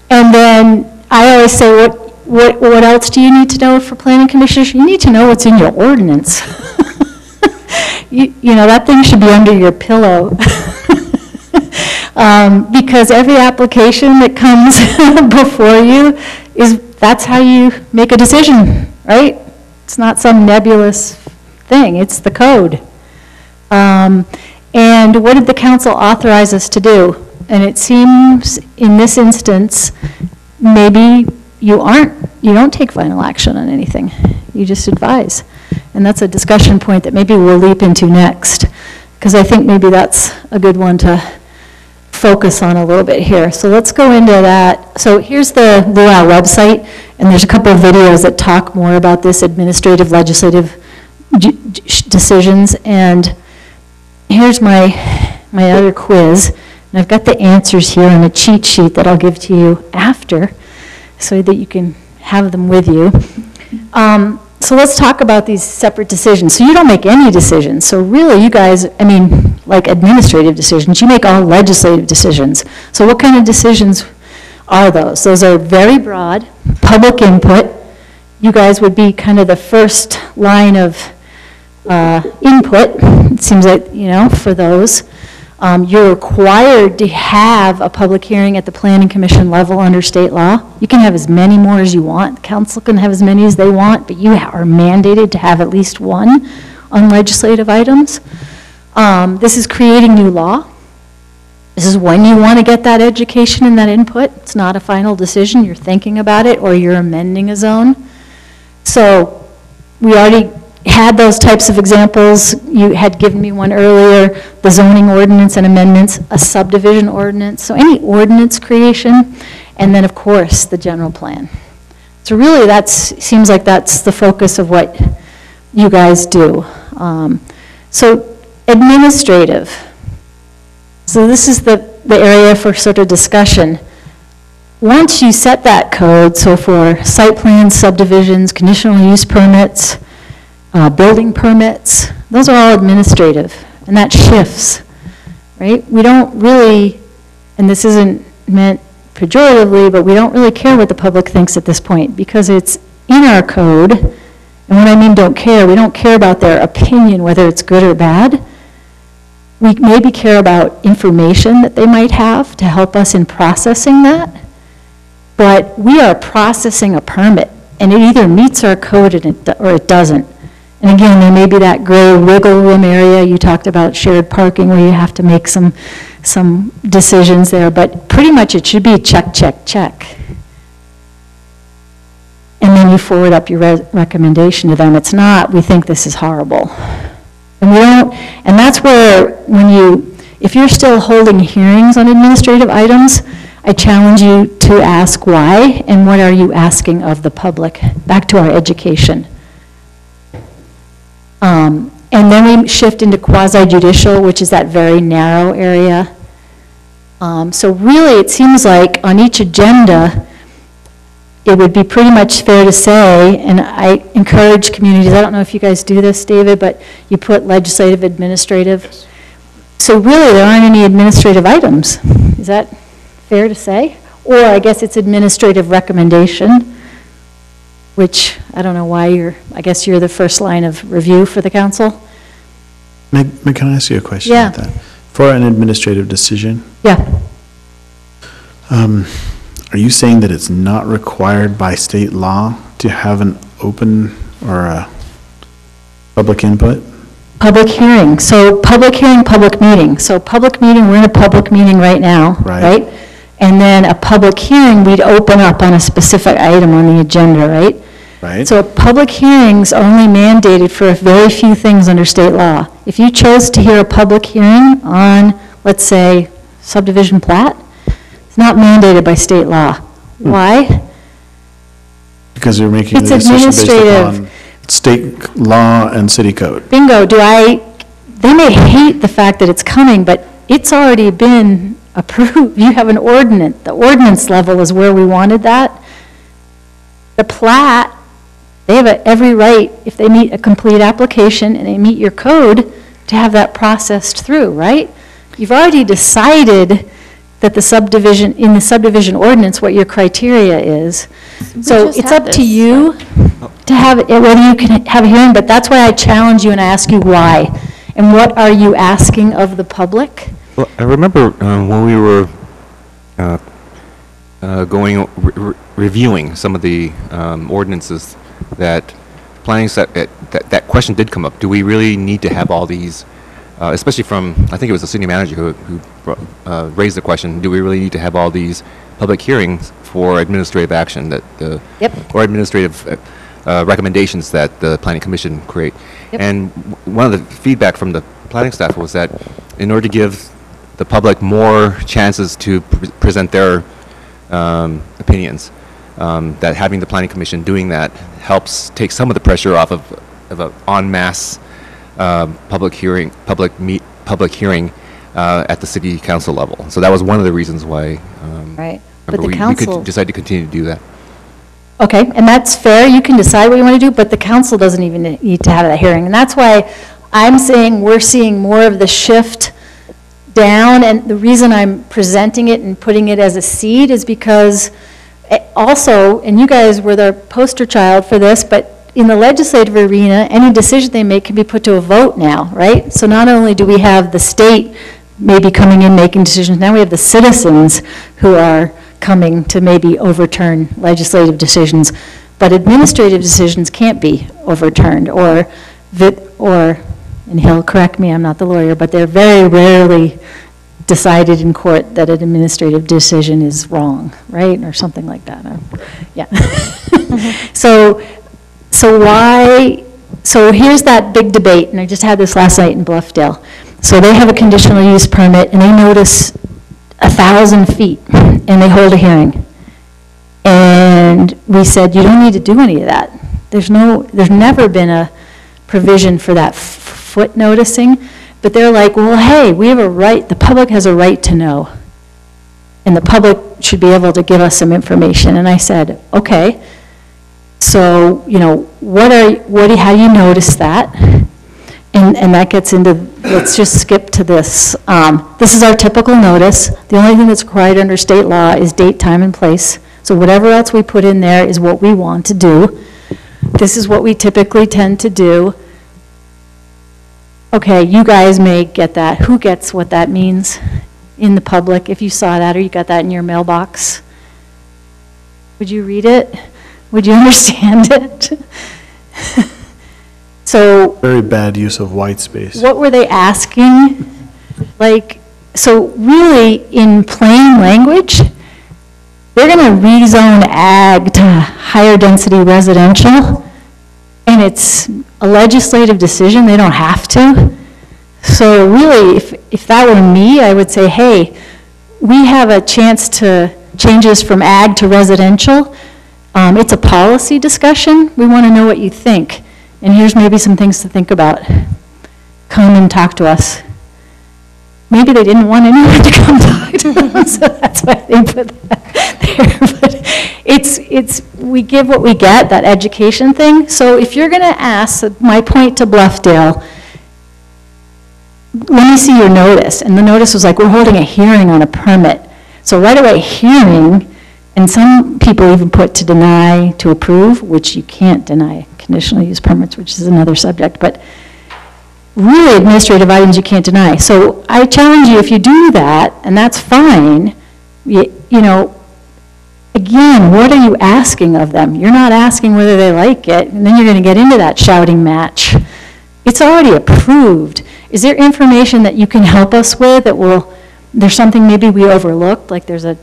Speaker 7: And then I always say, what else do you need to know for planning commissioners? You need to know what's in your ordinance. You know, that thing should be under your pillow. Because every application that comes before you that's how you make a decision, right? It's not some nebulous thing, it's the code. And what did the council authorize us to do? And it seems in this instance, maybe you don't take final action on anything. You just advise. And that's a discussion point that maybe we'll leap into next, because I think maybe that's a good one to focus on a little bit here. So let's go into that. So here's the Luau website, and there's a couple of videos that talk more about this administrative legislative decisions. And here's my other quiz. And I've got the answers here on a cheat sheet that I'll give to you after so that you can have them with you. So let's talk about these separate decisions. So you don't make any decisions. So really you guys, I mean, like administrative decisions, you make all legislative decisions. So what kind of decisions are those? Those are very broad, public input. You guys would be kind of the first line of input, it seems like, you know, for those. You're required to have a public hearing at the Planning Commission level under state law. You can have as many more as you want. The council can have as many as they want, but you are mandated to have at least one on legislative items. This is creating new law. This is when you want to get that education and that input. It's not a final decision. You're thinking about it or you're amending a zone. So we already had those types of examples. You had given me one earlier, the zoning ordinance and amendments, a subdivision ordinance, so any ordinance creation, and then of course the general plan. So really seems like that's the focus of what you guys do. So administrative. So this is the area for sort of discussion. Once you set that code, so for site plans, subdivisions, conditional use permits, building permits, those are all administrative, and that shifts, right? We don't really, and this isn't meant pejoratively, but we don't really care what the public thinks at this point because it's in our code, and when I mean don't care, we don't care about their opinion, whether it's good or bad. We maybe care about information that they might have to help us in processing that, but we are processing a permit, and it either meets our code or it doesn't. And again, there may be that gray wiggle room area. You talked about shared parking where you have to make some decisions there, but pretty much it should be check, check, check. And then you forward up your recommendation to them. It's not, we think this is horrible. And we don't, and that's where if you're still holding hearings on administrative items, I challenge you to ask why and what are you asking of the public, back to our education. And then we shift into quasi-judicial, which is that very narrow area. So really, it seems like on each agenda, it would be pretty much fair to say, and I encourage communities, I don't know if you guys do this, David, but you put legislative, administrative.
Speaker 1: Yes.
Speaker 7: So really, there aren't any administrative items. Is that fair to say? Or I guess it's administrative recommendation, which I don't know why I guess you're the first line of review for the council?
Speaker 1: Meg, can I ask you a question
Speaker 7: Yeah.
Speaker 1: about that? For an administrative decision,
Speaker 7: Yeah.
Speaker 1: are you saying that it's not required by state law to have an open or a public input?
Speaker 7: Public hearing. So public hearing, public meeting. So public meeting, we're in a public meeting right now,
Speaker 1: Right.
Speaker 7: right? And then a public hearing, we'd open up on a specific item on the agenda, right?
Speaker 1: Right?
Speaker 7: So public hearings are only mandated for a very few things under state law. If you chose to hear a public hearing on, let's say, subdivision plat, it's not mandated by state law. Why?
Speaker 1: Because you're making the
Speaker 7: It's
Speaker 1: decision based
Speaker 7: administrative.
Speaker 1: upon state law and city code.
Speaker 7: Bingo, they may hate the fact that it's coming, but it's already been approved. You have an ordinance. The ordinance level is where we wanted that. The plat, they have every right, if they meet a complete application and they meet your code, to have that processed through, right? You've already decided that the subdivision, in the subdivision ordinance, what your criteria is. So
Speaker 4: just
Speaker 7: it's
Speaker 4: had
Speaker 7: up to
Speaker 4: this.
Speaker 7: you to have, whether you can have a hearing, but that's why I challenge you and I ask you why. And what are you asking of the public?
Speaker 5: Well, I remember when we were reviewing some of the ordinances that planning that question did come up. Do we really need to have all these, especially from, I think it was the city manager who raised the question, do we really need to have all these public hearings for administrative action that
Speaker 7: Yep.
Speaker 5: or administrative recommendations that the planning commission create?
Speaker 7: Yep.
Speaker 5: And one of the feedback from the planning staff was that in order to give the public more chances to present their opinions, that having the planning commission doing that helps take some of the pressure off of an en masse public hearing at the city council level. So that was one of the reasons why
Speaker 7: Right. But the
Speaker 5: we
Speaker 7: council,
Speaker 5: could decide to continue to do that.
Speaker 7: okay, and that's fair, you can decide what you want to do, but the council doesn't even need to have that hearing. And that's why I'm saying we're seeing more of the shift down, and the reason I'm presenting it and putting it as a seed is because also, and you guys were the poster child for this, but in the legislative arena, any decision they make can be put to a vote now, right? So not only do we have the state maybe coming in making decisions, now we have the citizens who are coming to maybe overturn legislative decisions, but administrative decisions can't be overturned, and he'll correct me, I'm not the lawyer, but they're very rarely decided in court that an administrative decision is wrong, right? Or something like that. Yeah. So here's that big debate, and I just had this last night in Bluffdale. So they have a conditional use permit, and they notice 1,000 feet, and they hold a hearing. And we said, you don't need to do any of that. There's never been a provision for that foot noticing, but they're like, well, hey, we have a right, the public has a right to know, and the public should be able to give us some information. And I said, okay, so, how do you notice that? And that gets into, let's just skip to this. This is our typical notice. The only thing that's required under state law is date, time, and place. So whatever else we put in there is what we want to do. This is what we typically tend to do. Okay, you guys may get that. Who gets what that means in the public? If you saw that or you got that in your mailbox, would you read it? Would you understand it? So
Speaker 1: Very bad use of white space.
Speaker 7: what were they asking? So really, in plain language, they're going to rezone ag to higher density residential, and it's a legislative decision, they don't have to. So really, if that were me, I would say, hey, we have a chance to change this from ag to residential. It's a policy discussion. We want to know what you think. And here's maybe some things to think about. Come and talk to us. Maybe they didn't want anyone to come talk to them, so that's why they put that there. But we give what we get, that education thing. So if you're going to ask, my point to Bluffdale, let me see your notice. And the notice was like, we're holding a hearing on a permit. So right away, hearing, and some people even put to deny, to approve, which you can't deny conditional use permits, which is another subject. But really administrative items you can't deny. So I challenge you, if you do that, and that's fine, you know, again, what are you asking of them? You're not asking whether they like it, and then you're going to get into that shouting match. It's already approved. Is there information that you can help us with that will, there's something maybe we overlooked, like there's a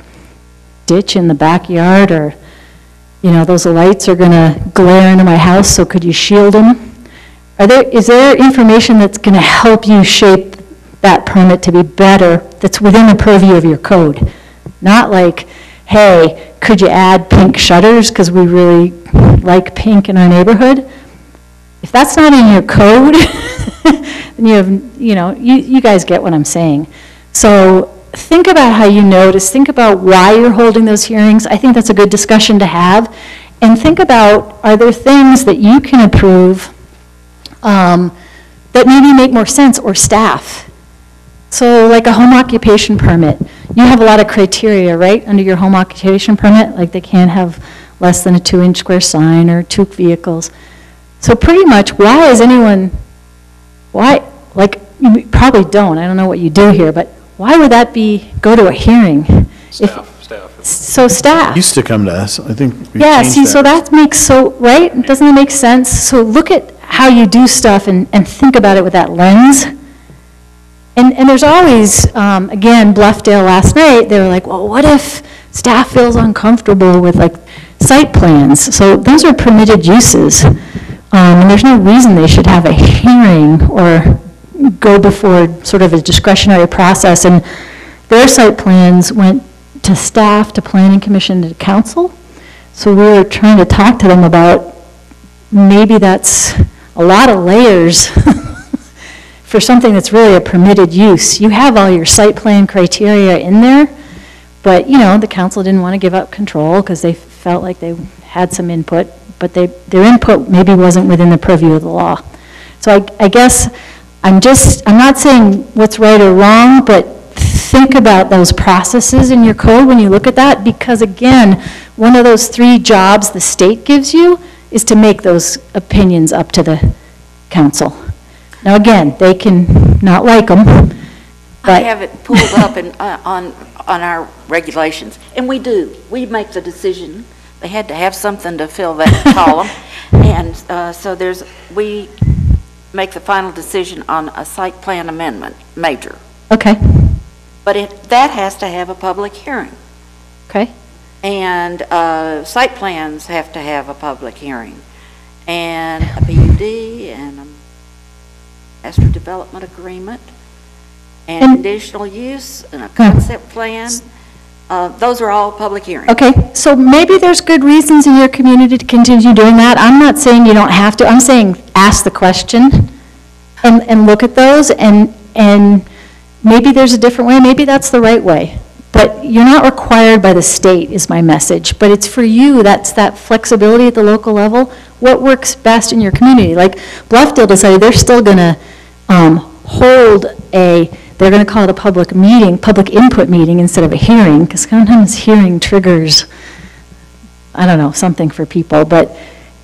Speaker 7: ditch in the backyard, or, you know, those lights are going to glare into my house, so could you shield them? Is there information that's going to help you shape that permit to be better, that's within the purview of your code? Not like, hey, could you add pink shutters because we really like pink in our neighborhood? If that's not in your code, then you have, you know, you guys get what I'm saying. So think about how you notice, think about why you're holding those hearings. I think that's a good discussion to have. And think about, are there things that you can approve that maybe make more sense, or staff? So like a home occupation permit, you have a lot of criteria, right, under your home occupation permit, like they can't have less than a 2-inch square sign or 2 vehicles. So pretty much, why is anyone, why, like, you probably don't, I don't know what you do here, but why would that be, go to a hearing?
Speaker 8: Staff.
Speaker 7: So staff.
Speaker 1: Used to come to us, I think we
Speaker 7: Yeah,
Speaker 1: changed
Speaker 7: see, so
Speaker 1: that.
Speaker 7: that makes so, right? Doesn't it make sense? So look at how you do stuff and think about it with that lens. And there's always, again, Bluffdale last night, they were like, well, what if staff feels uncomfortable with like site plans? So those are permitted uses. And there's no reason they should have a hearing or go before sort of a discretionary process. And their site plans went to staff, to planning commission, to council. So we were trying to talk to them about maybe that's a lot of layers for something that's really a permitted use. You have all your site plan criteria in there, but you know, the council didn't want to give up control because they felt like they had some input, but their input maybe wasn't within the purview of the law. So I guess I'm not saying what's right or wrong, but think about those processes in your code when you look at that, because again, one of those 3 jobs the state gives you is to make those opinions up to the council. Now again, they can not like them, but
Speaker 6: I have it pulled up on our regulations, and we do. We make the decision. They had to have something to fill that column, and so we make the final decision on a site plan amendment, major.
Speaker 7: okay,
Speaker 6: But that has to have a public hearing.
Speaker 7: okay.
Speaker 6: And site plans have to have a public hearing. And a PUD and a master development agreement and conditional use and a concept plan. Those are all public hearings.
Speaker 7: Okay, so maybe there's good reasons in your community to continue doing that. I'm not saying you don't have to. I'm saying ask the question and look at those, and maybe there's a different way. Maybe that's the right way. But you're not required by the state is my message. But it's for you. That's that flexibility at the local level. What works best in your community? Like Bluffdale decided they're still going to hold they're going to call it a public meeting, public input meeting instead of a hearing, because sometimes hearing triggers, I don't know, something for people.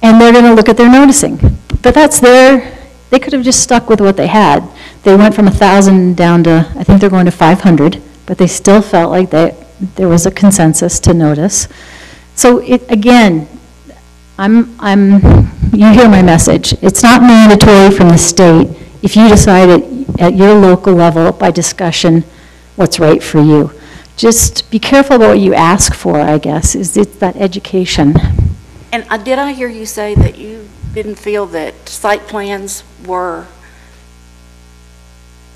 Speaker 7: And they're going to look at their noticing. But that's they could have just stuck with what they had. They went from 1,000 down to, I think they're going to 500, but they still felt like there was a consensus to notice. So again, you hear my message. It's not mandatory from the state if you decide at your local level by discussion what's right for you. Just be careful about what you ask for, I guess, is that education.
Speaker 6: And did I hear you say that you didn't feel that site plans were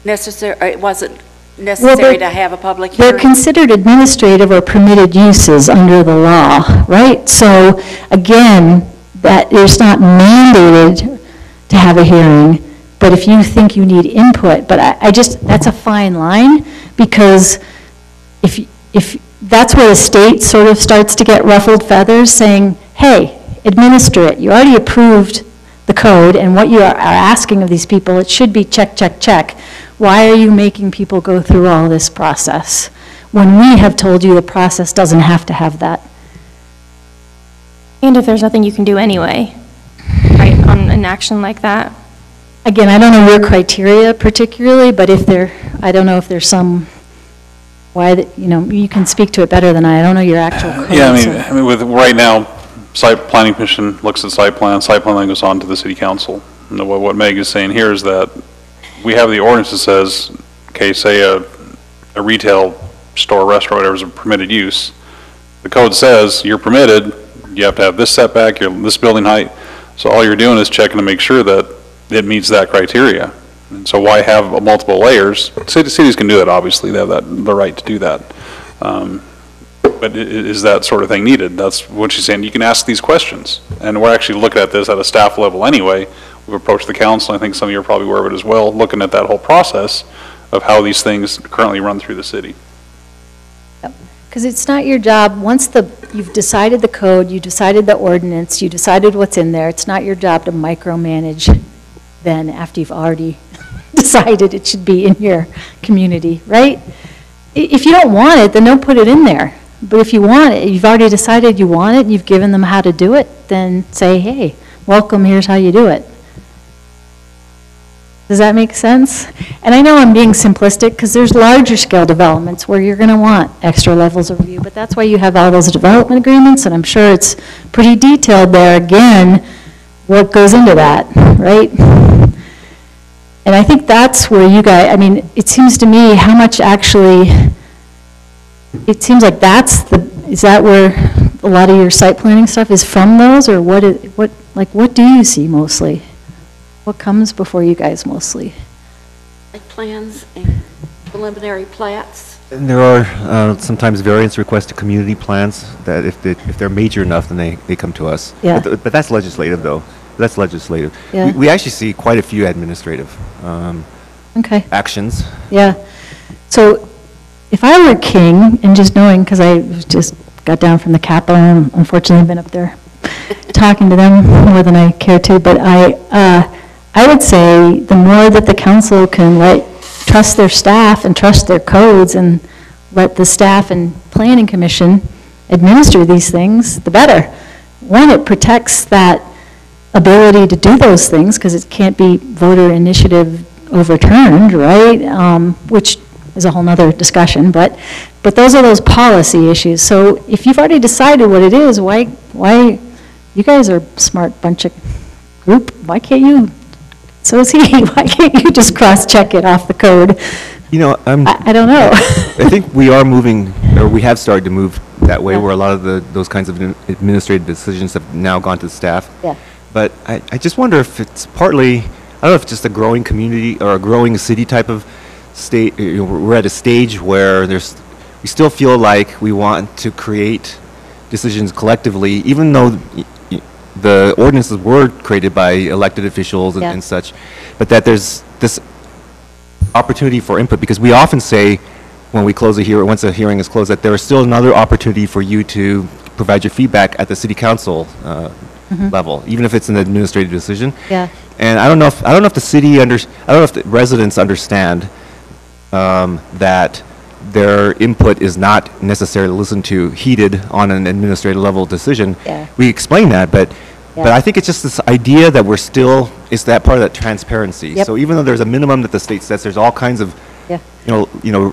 Speaker 6: necessary, or it wasn't necessary to have a public hearing?
Speaker 7: They're considered administrative or permitted uses under the law, right? So again, that it's not mandated to have a hearing, but if you think you need input, but that's a fine line, because if that's where the state sort of starts to get ruffled feathers, saying, hey, administer it. You already approved the code, and what you are asking of these people, it should be check, check, check. Why are you making people go through all this process when we have told you the process doesn't have to have that?
Speaker 4: And if there's nothing you can do anyway, right, on an action like that?
Speaker 7: Again, I don't know your criteria particularly, but if there, I don't know if there's some, why, that you can speak to it better than I don't know your actual code.
Speaker 8: Yeah,
Speaker 7: so.
Speaker 8: I mean, with right now, planning commission looks at site plan then goes on to the city council. And what Meg is saying here is that we have the ordinance that says, okay, say a retail store, restaurant, whatever is a permitted use. The code says you're permitted, you have to have this setback, this building height. So all you're doing is checking to make sure that it meets that criteria. And so why have multiple layers? Cities can do that, obviously, they have the right to do that. But is that sort of thing needed? That's what she's saying. You can ask these questions. And we're actually looking at this at a staff level anyway. We've approached the council. I think some of you are probably aware of it as well, looking at that whole process of how these things currently run through the city.
Speaker 7: Because it's not your job, once you've decided the code, you decided the ordinance, you decided what's in there, it's not your job to micromanage then after you've already decided it should be in your community, right? If you don't want it, then don't put it in there. But if you want it, you've already decided you want it, and you've given them how to do it, then say, hey, welcome, here's how you do it. Does that make sense? And I know I'm being simplistic because there's larger scale developments where you're going to want extra levels of review, but that's why you have all those development agreements, and I'm sure it's pretty detailed there, again, what goes into that, right? And I think that's where you guys, I mean, it seems to me how much actually, it seems like is that where a lot of your site planning stuff is from those, or what do you see mostly? What comes before you guys mostly?
Speaker 6: Site plans and preliminary plats.
Speaker 5: And there are sometimes variance requests to community plans that if they're major enough, then they come to us.
Speaker 7: Yeah.
Speaker 5: But that's legislative, though. That's legislative.
Speaker 7: Yeah.
Speaker 5: We actually see quite a few administrative
Speaker 7: Okay.
Speaker 5: actions.
Speaker 7: Yeah. So if I were king, and just knowing, because I just got down from the Capitol and unfortunately been up there talking to them more than I care to, but I would say the more that the council can trust their staff and trust their codes and let the staff and planning commission administer these things, the better. One, it protects that ability to do those things because it can't be voter initiative overturned, right? Which is a whole nother discussion, but those are those policy issues. So if you've already decided what it is, why you guys are a smart bunch of group, why can't you, so is he, why can't you just cross-check it off the code? I don't know.
Speaker 5: I think we are moving, or we have started to move that way, where a lot of those kinds of administrative decisions have now gone to the staff.
Speaker 7: Yeah.
Speaker 5: But I just wonder if it's partly, I don't know if it's just a growing community or a growing city type of state. We're at a stage where we still feel like we want to create decisions collectively, even though the ordinances were created by elected officials and such, but that there's this opportunity for input, because we often say when we close a hearing, once a hearing is closed, that there is still another opportunity for you to provide your feedback at the city council level, even if it's an administrative decision.
Speaker 7: Yeah.
Speaker 5: And I don't know if the city I don't know if the residents understand that their input is not necessarily listened to, heeded on an administrative level decision.
Speaker 7: Yeah.
Speaker 5: We explain that, but I think it's just this idea that it's that part of that transparency.
Speaker 7: Yep.
Speaker 5: So even though there's a minimum that the state sets, there's all kinds of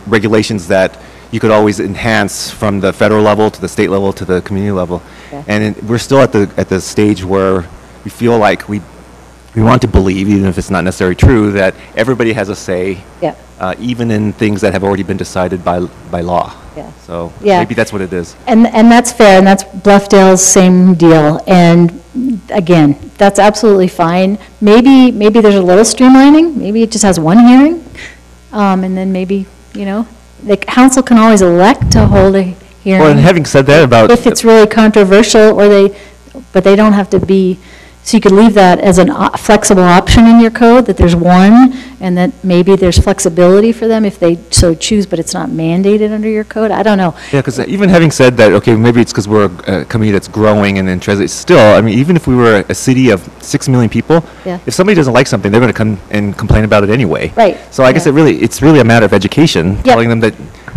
Speaker 5: regulations that you could always enhance from the federal level to the state level to the community level.
Speaker 7: Yeah.
Speaker 5: And we're still at the stage where we feel like we want to believe, even if it's not necessarily true, that everybody has a say, even in things that have already been decided by law.
Speaker 7: Yeah.
Speaker 5: So
Speaker 7: Yeah.
Speaker 5: maybe that's what it is.
Speaker 7: And that's fair, and that's Bluffdale's same deal. And again, that's absolutely fine. Maybe there's a little streamlining. Maybe it just has one hearing, and then maybe the council can always elect to hold a hearing.
Speaker 5: Well, and having said that about
Speaker 7: if it's really controversial, but they don't have to be So you could leave that as a flexible option in your code, that there's one, and that maybe there's flexibility for them if they so choose, but it's not mandated under your code. I don't know.
Speaker 5: Yeah, because even having said that, okay, maybe it's because we're a company that's growing and interested, still, I mean, even if we were a city of 6 million people,
Speaker 7: Yeah.
Speaker 5: if somebody doesn't like something, they're going to come and complain about it anyway.
Speaker 7: Right,
Speaker 5: So I guess
Speaker 7: yeah.
Speaker 5: it's really a matter of education,
Speaker 7: Yep.
Speaker 5: telling them that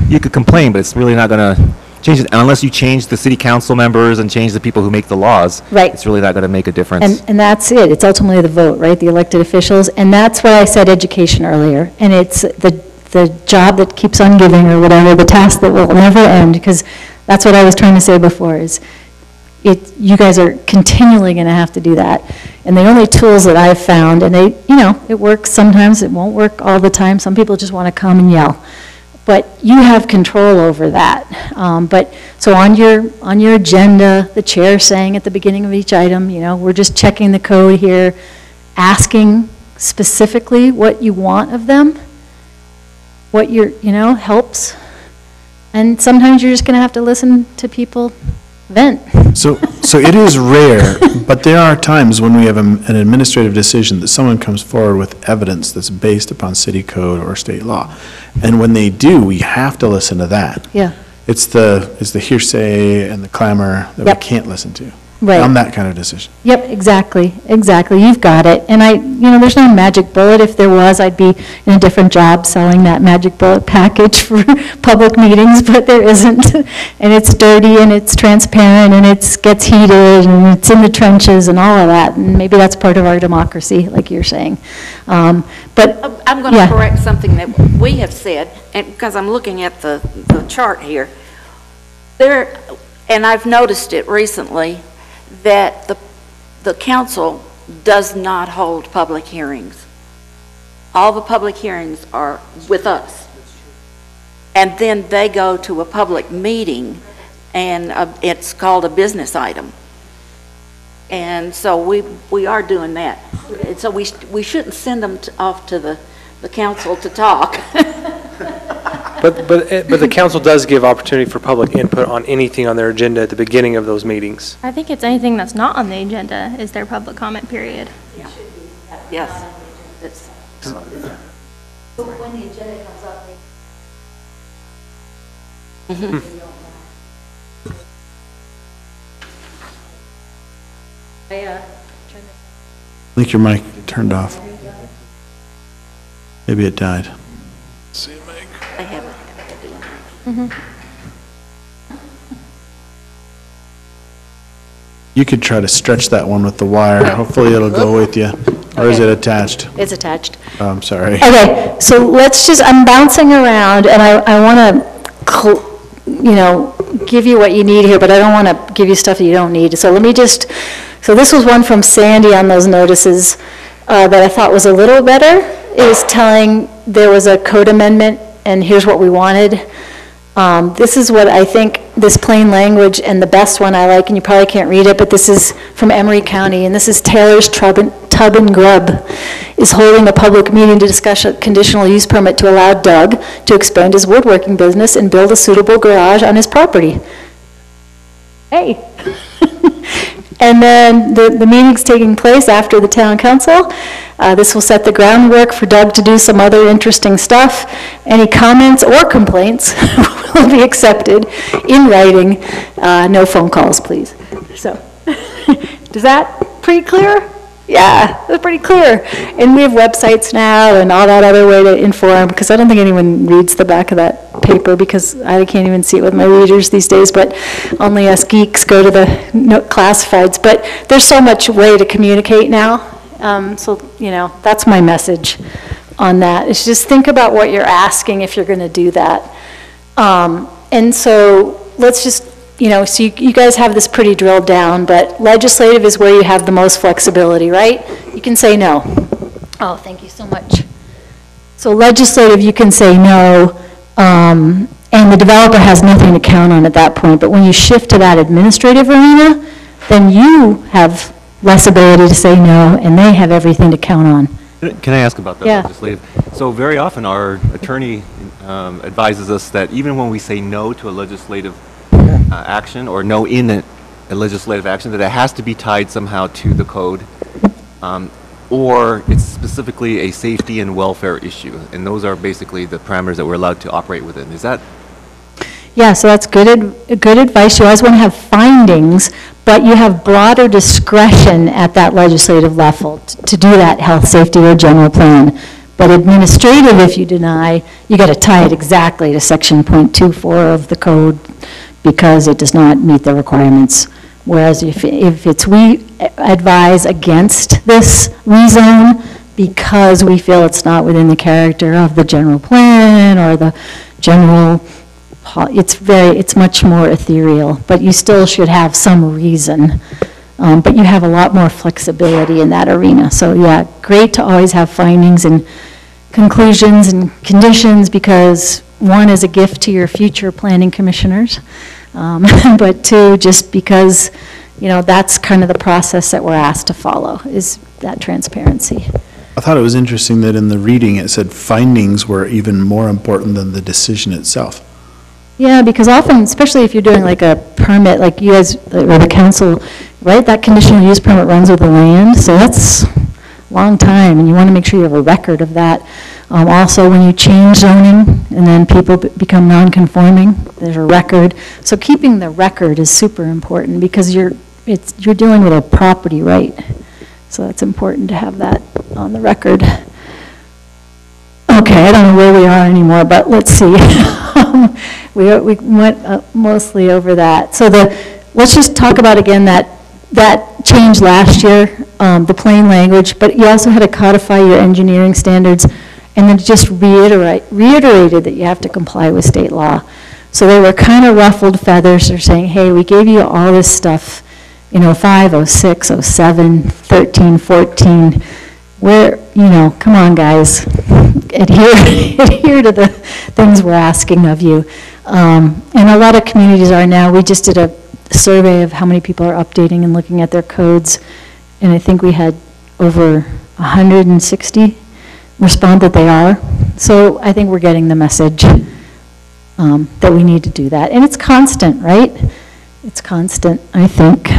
Speaker 5: you could complain, but it's really not going to change it, unless you change the city council members and change the people who make the laws.
Speaker 7: Right.
Speaker 5: It's really not going to make a difference.
Speaker 7: And that's it. It's ultimately the vote, right? The elected officials. And that's why I said education earlier. And it's the job that keeps on giving, or whatever, the task that will never end, because that's what I was trying to say before, is you guys are continually going to have to do that. And the only tools that I've found, and it works sometimes, it won't work all the time. Some people just want to come and yell. But you have control over that. So on your agenda, the chair saying at the beginning of each item, we're just checking the code here, asking specifically what you want of them, what helps. And sometimes you're just going to have to listen to people vent.
Speaker 1: So it is rare, but there are times when we have an administrative decision that someone comes forward with evidence that's based upon city code or state law. And when they do, we have to listen to that.
Speaker 7: Yeah.
Speaker 1: It's the hearsay and the clamor that
Speaker 7: Yep.
Speaker 1: we can't listen to.
Speaker 7: Right.
Speaker 1: On that kind of decision.
Speaker 7: Yep, exactly. You've got it. And there's no magic bullet. If there was, I'd be in a different job selling that magic bullet package for public meetings, but there isn't. And it's dirty and it's transparent and it gets heated and it's in the trenches and all of that. And maybe that's part of our democracy, like you're saying. But
Speaker 6: I'm going to
Speaker 7: yeah.
Speaker 6: correct something that we have said, and because I'm looking at the chart here. And I've noticed it recently, that the council does not hold public hearings. All the public hearings are with us. And then they go to a public meeting, and it's called a business item. And so we are doing that. And so we shouldn't send them off to the council to talk.
Speaker 2: But the council does give opportunity for public input on anything on their agenda at the beginning of those meetings.
Speaker 4: I think it's anything that's not on the agenda is their public comment period.
Speaker 6: Yes.
Speaker 3: When the agenda comes up,
Speaker 1: I think your mic turned off. Maybe it died.
Speaker 6: I haven't had to do it.
Speaker 1: You could try to stretch that one with the wire. Hopefully it'll go with you. Or is it attached?
Speaker 7: It's attached.
Speaker 1: Oh, I'm sorry.
Speaker 7: Okay, so I'm bouncing around, and I want to, give you what you need here, but I don't want to give you stuff that you don't need. So so this was one from Sandy on those notices that I thought was a little better. It was telling there was a code amendment, and here's what we wanted. This is what I think, this plain language, and the best one I like, and you probably can't read it, but this is from Emery County, and this is Taylor's Tub and Grub is holding a public meeting to discuss a conditional use permit to allow Doug to expand his woodworking business and build a suitable garage on his property. Hey. And then the meeting's taking place after the town council. This will set the groundwork for Doug to do some other interesting stuff. Any comments or complaints will be accepted in writing. No phone calls, please. So, is that pretty clear? Yeah, that's pretty clear. And we have websites now and all that other way to inform, because I don't think anyone reads the back of that paper, because I can't even see it with my readers these days, but only us geeks go to the classifieds. But there's so much way to communicate now. So, that's my message on that. It's just think about what you're asking if you're going to do that. And so let's just, so you guys have this pretty drilled down, but legislative is where you have the most flexibility, right? You can say no. Oh, thank you so much. So legislative, you can say no, and the developer has nothing to count on at that point. But when you shift to that administrative arena, then you have less ability to say no, and they have everything to count on.
Speaker 5: Can I ask about the
Speaker 7: Yeah.
Speaker 5: legislative? So very often our attorney advises us that even when we say no to a legislative action or no in a legislative action, that it has to be tied somehow to the code or it's specifically a safety and welfare issue, and those are basically the parameters that we're allowed to operate within. Is that?
Speaker 7: Yeah, so that's good advice. You always want to have findings, but you have broader discretion at that legislative level to do that health, safety, or general plan. But administrative, if you deny, you got to tie it exactly to section .24 of the code because it does not meet the requirements. Whereas if it's we advise against this rezone because we feel it's not within the character of the general plan or the general, it's much more ethereal, but you still should have some reason. But you have a lot more flexibility in that arena. So yeah, great to always have findings and conclusions and conditions because one is a gift to your future planning commissioners, but two, just because, you know, that's kind of the process that we're asked to follow, is that transparency.
Speaker 1: I thought it was interesting that in the reading it said findings were even more important than the decision itself.
Speaker 7: Yeah, because often, especially if you're doing like a permit, like you guys, or the council, right, that conditional use permit runs with the land, so that's a long time, and you want to make sure you have a record of that. Also, when you change zoning, and then people become non-conforming, there's a record. So keeping the record is super important, because you're dealing with a property right. So it's important to have that on the record. Okay, I don't know where we are anymore, but let's see. We went mostly over that. So let's just talk about again that change last year, the plain language, but you also had to codify your engineering standards, and then just reiterated that you have to comply with state law. So they were kind of ruffled feathers. They're saying, hey, we gave you all this stuff in 05, 06, 07, 13, 14. Where, come on, guys, adhere to the things we're asking of you. And a lot of communities are now. We just did a survey of how many people are updating and looking at their codes, and I think we had over 160 respond that they are. So I think we're getting the message that we need to do that. And it's constant, right? It's constant, I think.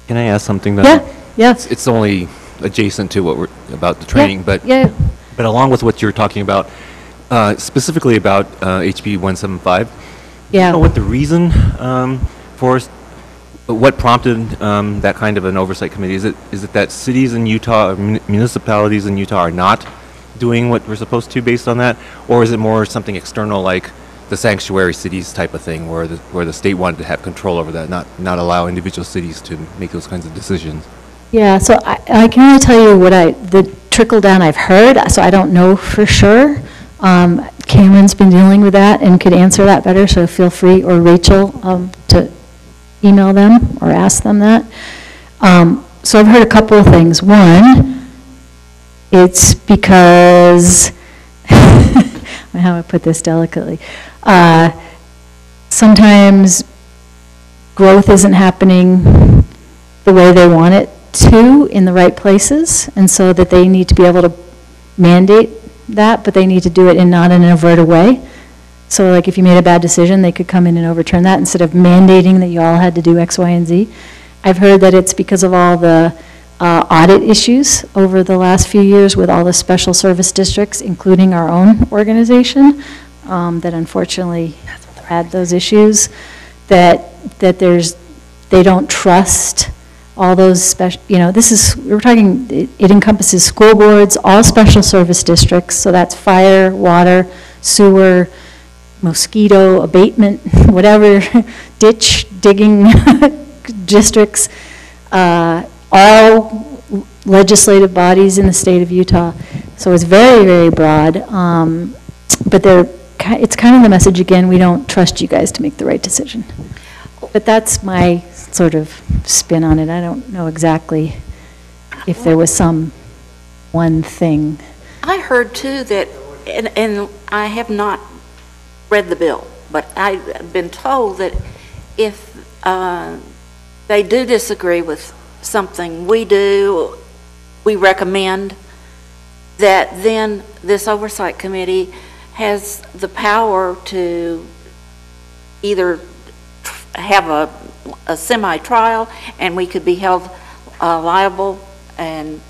Speaker 5: Can I ask something?
Speaker 7: Yeah.
Speaker 5: It's only adjacent to what we're about the training, but along with what you're talking about, specifically about HB 175.
Speaker 7: Yeah.
Speaker 5: Do you know what the reason for what prompted that kind of an oversight committee? Is it that cities in Utah, or municipalities in Utah, are not doing what we're supposed to based on that, or is it more something external like the sanctuary cities type of thing, where the state wanted to have control over that, not allow individual cities to make those kinds of decisions?
Speaker 7: Yeah, so I can only tell you what the trickle down I've heard, so I don't know for sure. Cameron's been dealing with that and could answer that better, so feel free, or Rachel, to email them or ask them that. So I've heard a couple of things. One, it's because, how do I put this delicately? Sometimes growth isn't happening the way they want it to in the right places, and so that they need to be able to mandate that, but they need to do it in not an averted way. So like if you made a bad decision, they could come in and overturn that instead of mandating that you all had to do X, Y, and Z. I've heard that it's because of all the audit issues over the last few years with all the special service districts, including our own organization, that unfortunately had those issues, that they don't trust all those special, we're talking, it encompasses school boards, all special service districts, so that's fire, water, sewer, mosquito abatement, whatever, ditch digging districts, all legislative bodies in the state of Utah. So it's very, very broad, but it's kind of the message again, we don't trust you guys to make the right decision. But that's my sort of spin on it. I don't know exactly if there was some one thing.
Speaker 6: I heard too that, and I have not read the bill, but I've been told that if they do disagree with something we do, we recommend, that then this oversight committee has the power to either have a semi-trial, and we could be held liable and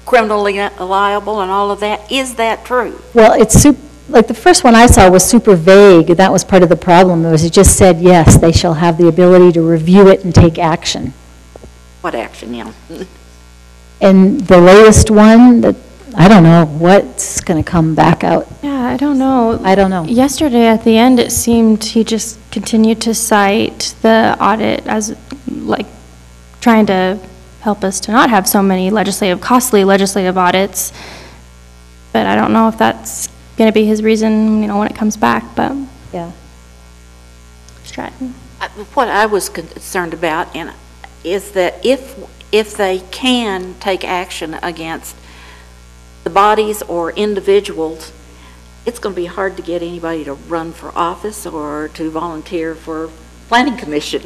Speaker 6: criminally liable and all of that. Is that true?
Speaker 7: Well, it's like the first one I saw was super vague. That was part of the problem. It just said, yes, they shall have the ability to review it and take action.
Speaker 6: What action, yeah.
Speaker 7: And the latest one, that I don't know what's going to come back out.
Speaker 4: Yeah, I don't know.
Speaker 7: I don't know.
Speaker 4: Yesterday at the end, it seemed he just continued to cite the audit as like trying to help us to not have so many costly legislative audits. But I don't know if that's going to be his reason, when it comes back, but.
Speaker 7: Yeah.
Speaker 4: Stratton.
Speaker 6: What I was concerned about is that if they can take action against the bodies or individuals, it's going to be hard to get anybody to run for office or to volunteer for planning commission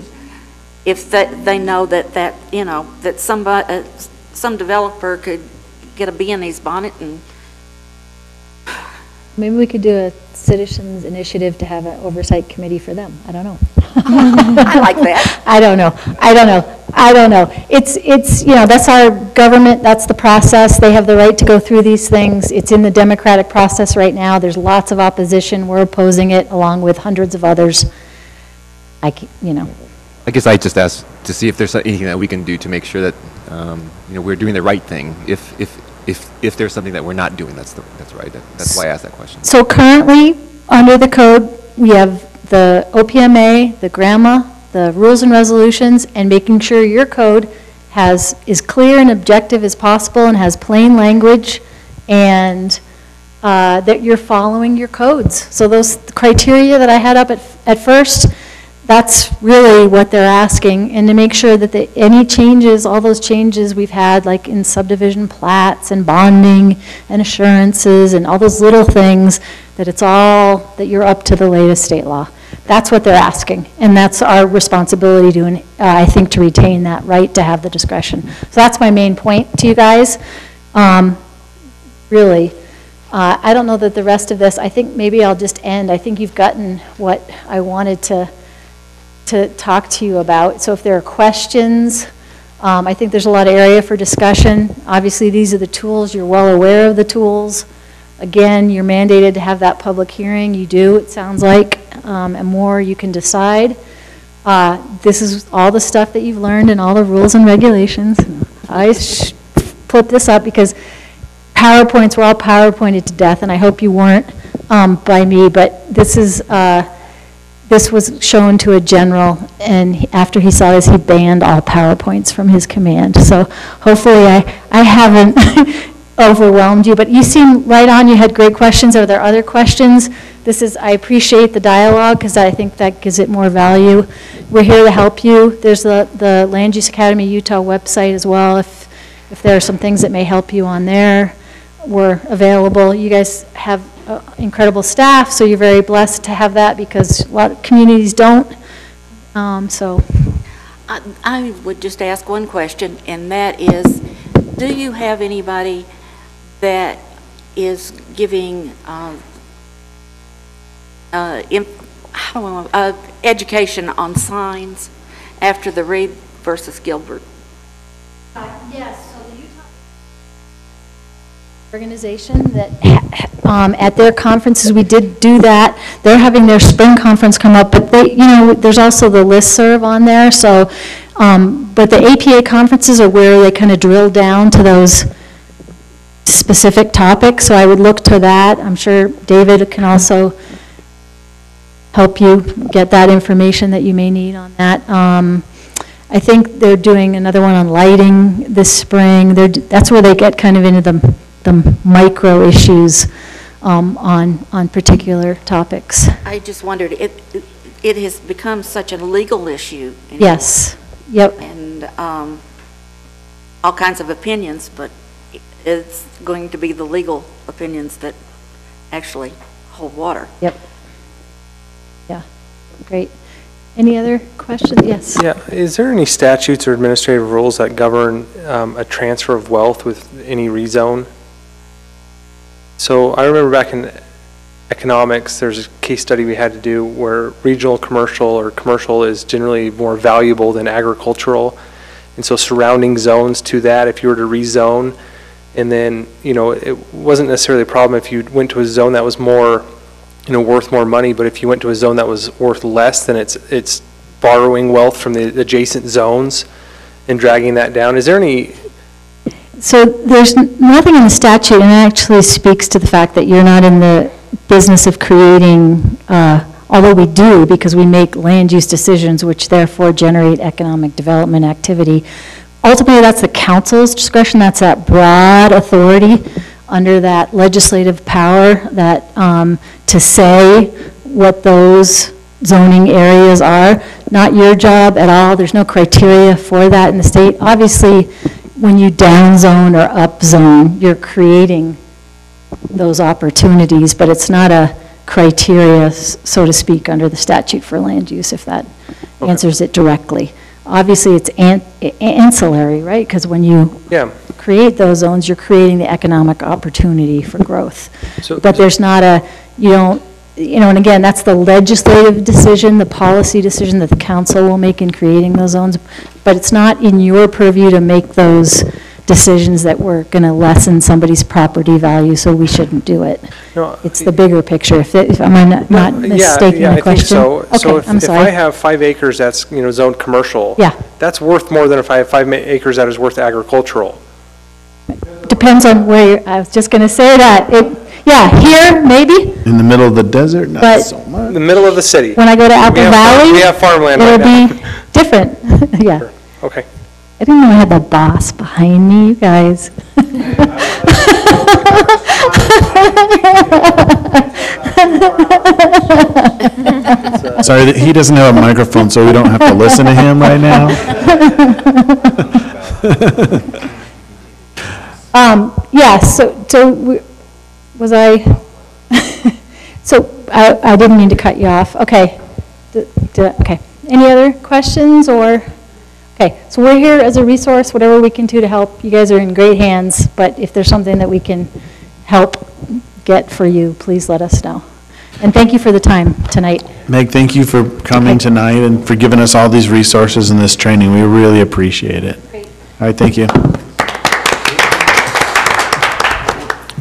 Speaker 6: if they know that somebody, some developer could get a bee in his bonnet and.
Speaker 7: Maybe we could do a citizens initiative to have an oversight committee for them. I don't know.
Speaker 6: I like that.
Speaker 7: I don't know. It's that's our government, that's the process. They have the right to go through these things. It's in the democratic process right now. There's lots of opposition. We're opposing it along with hundreds of others.
Speaker 5: I guess I just asked to see if there's anything that we can do to make sure that, we're doing the right thing. If there's something that we're not doing, that's right. That's why I asked that question.
Speaker 7: So currently, under the code, we have the OPMA, the GRAMA, the rules and resolutions, and making sure your code is clear and objective as possible and has plain language, and that you're following your codes. So those criteria that I had up at first, that's really what they're asking, and to make sure that any changes, all those changes we've had, like in subdivision plats and bonding and assurances and all those little things, that you're up to the latest state law. That's what they're asking, and that's our responsibility to, I think, to retain that right to have the discretion. So that's my main point to you guys. Really, I don't know that the rest of this, I think maybe I'll just end. I think you've gotten what I wanted to talk to you about. So if there are questions, I think there's a lot of area for discussion. Obviously, these are the tools. You're well aware of the tools. Again, you're mandated to have that public hearing. You do, it sounds like, and more you can decide. This is all the stuff that you've learned and all the rules and regulations. I put this up because PowerPoints were all PowerPointed to death, and I hope you weren't by me, but this was shown to a general, and after he saw this, he banned all PowerPoints from his command. So hopefully I haven't overwhelmed you, but you seem right on. You had great questions. Are there other questions? I appreciate the dialogue because I think that gives it more value. We're here to help you. There's the Land Use Academy Utah website as well. If there are some things that may help you on there, we're available. You guys have incredible staff, so you're very blessed to have that because a lot of communities don't.
Speaker 6: I would just ask one question, and that is, do you have anybody that is giving education on signs after the Reed versus Gilbert?
Speaker 3: Yes, so the Utah
Speaker 7: organization that at their conferences we did do that. They're having their spring conference come up, but there's also the listserv on there. So, but the APA conferences are where they kind of drill down to those specific topics. So I would look to that. I'm sure David can also help you get that information that you may need on that. I think they're doing another one on lighting this spring. That's where they get kind of into the micro issues on particular topics.
Speaker 6: I just wondered, it has become such a legal issue.
Speaker 7: Yes. Yep.
Speaker 6: And all kinds of opinions, but it's going to be the legal opinions that actually hold water.
Speaker 7: Yep. Yeah. Great. Any other questions? Yes.
Speaker 9: Yeah. Is there any statutes or administrative rules that govern a transfer of wealth with any rezone? So I remember back in economics, there's a case study we had to do where regional commercial or commercial is generally more valuable than agricultural. And so surrounding zones to that, if you were to rezone, and then, it wasn't necessarily a problem if you went to a zone that was more, worth more money, but if you went to a zone that was worth less, then it's borrowing wealth from the adjacent zones and dragging that down. Is there any?
Speaker 7: So there's nothing in the statute, and it actually speaks to the fact that you're not in the business of creating, although we do, because we make land use decisions, which therefore generate economic development activity. Ultimately, that's the council's discretion. That's that broad authority under that legislative power that to say what those zoning areas are. Not your job at all. There's no criteria for that in the state. Obviously, when you downzone or upzone, you're creating those opportunities, but it's not a criteria, so to speak, under the statute for land use, if that answers it directly. Obviously, it's ancillary, right? Because when you create those zones, you're creating the economic opportunity for growth. But there's not and again, that's the legislative decision, the policy decision that the council will make in creating those zones. But it's not in your purview to make those decisions that we're going to lessen somebody's property value, so we shouldn't do it.
Speaker 9: No,
Speaker 7: it's the bigger picture. Am I not mistaking the question?
Speaker 9: I think so.
Speaker 7: Okay,
Speaker 9: So if I have 5 acres that's, zoned commercial, that's worth more than if I have 5 acres that is worth agricultural.
Speaker 7: Depends on where I was just going to say that. Here, maybe.
Speaker 1: In the middle of the desert, not
Speaker 7: But
Speaker 1: so much.
Speaker 9: In the middle of the city.
Speaker 7: When I go to Apple Valley,
Speaker 9: we have farmland right now.
Speaker 7: it'll be different. Yeah.
Speaker 9: Okay.
Speaker 7: I didn't know I had the boss behind me, you guys.
Speaker 1: Sorry, he doesn't have a microphone, so we don't have to listen to him right now.
Speaker 7: Was I, I didn't mean to cut you off. Okay. Okay. Any other questions or? Okay, so we're here as a resource, whatever we can do to help. You guys are in great hands, but if there's something that we can help get for you, please let us know. And thank you for the time tonight.
Speaker 1: Meg, thank you for coming tonight and for giving us all these resources and this training. We really appreciate it.
Speaker 3: Great.
Speaker 1: All right, thank you.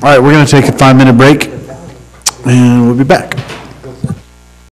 Speaker 1: All right, we're going to take a 5-minute break, and we'll be back.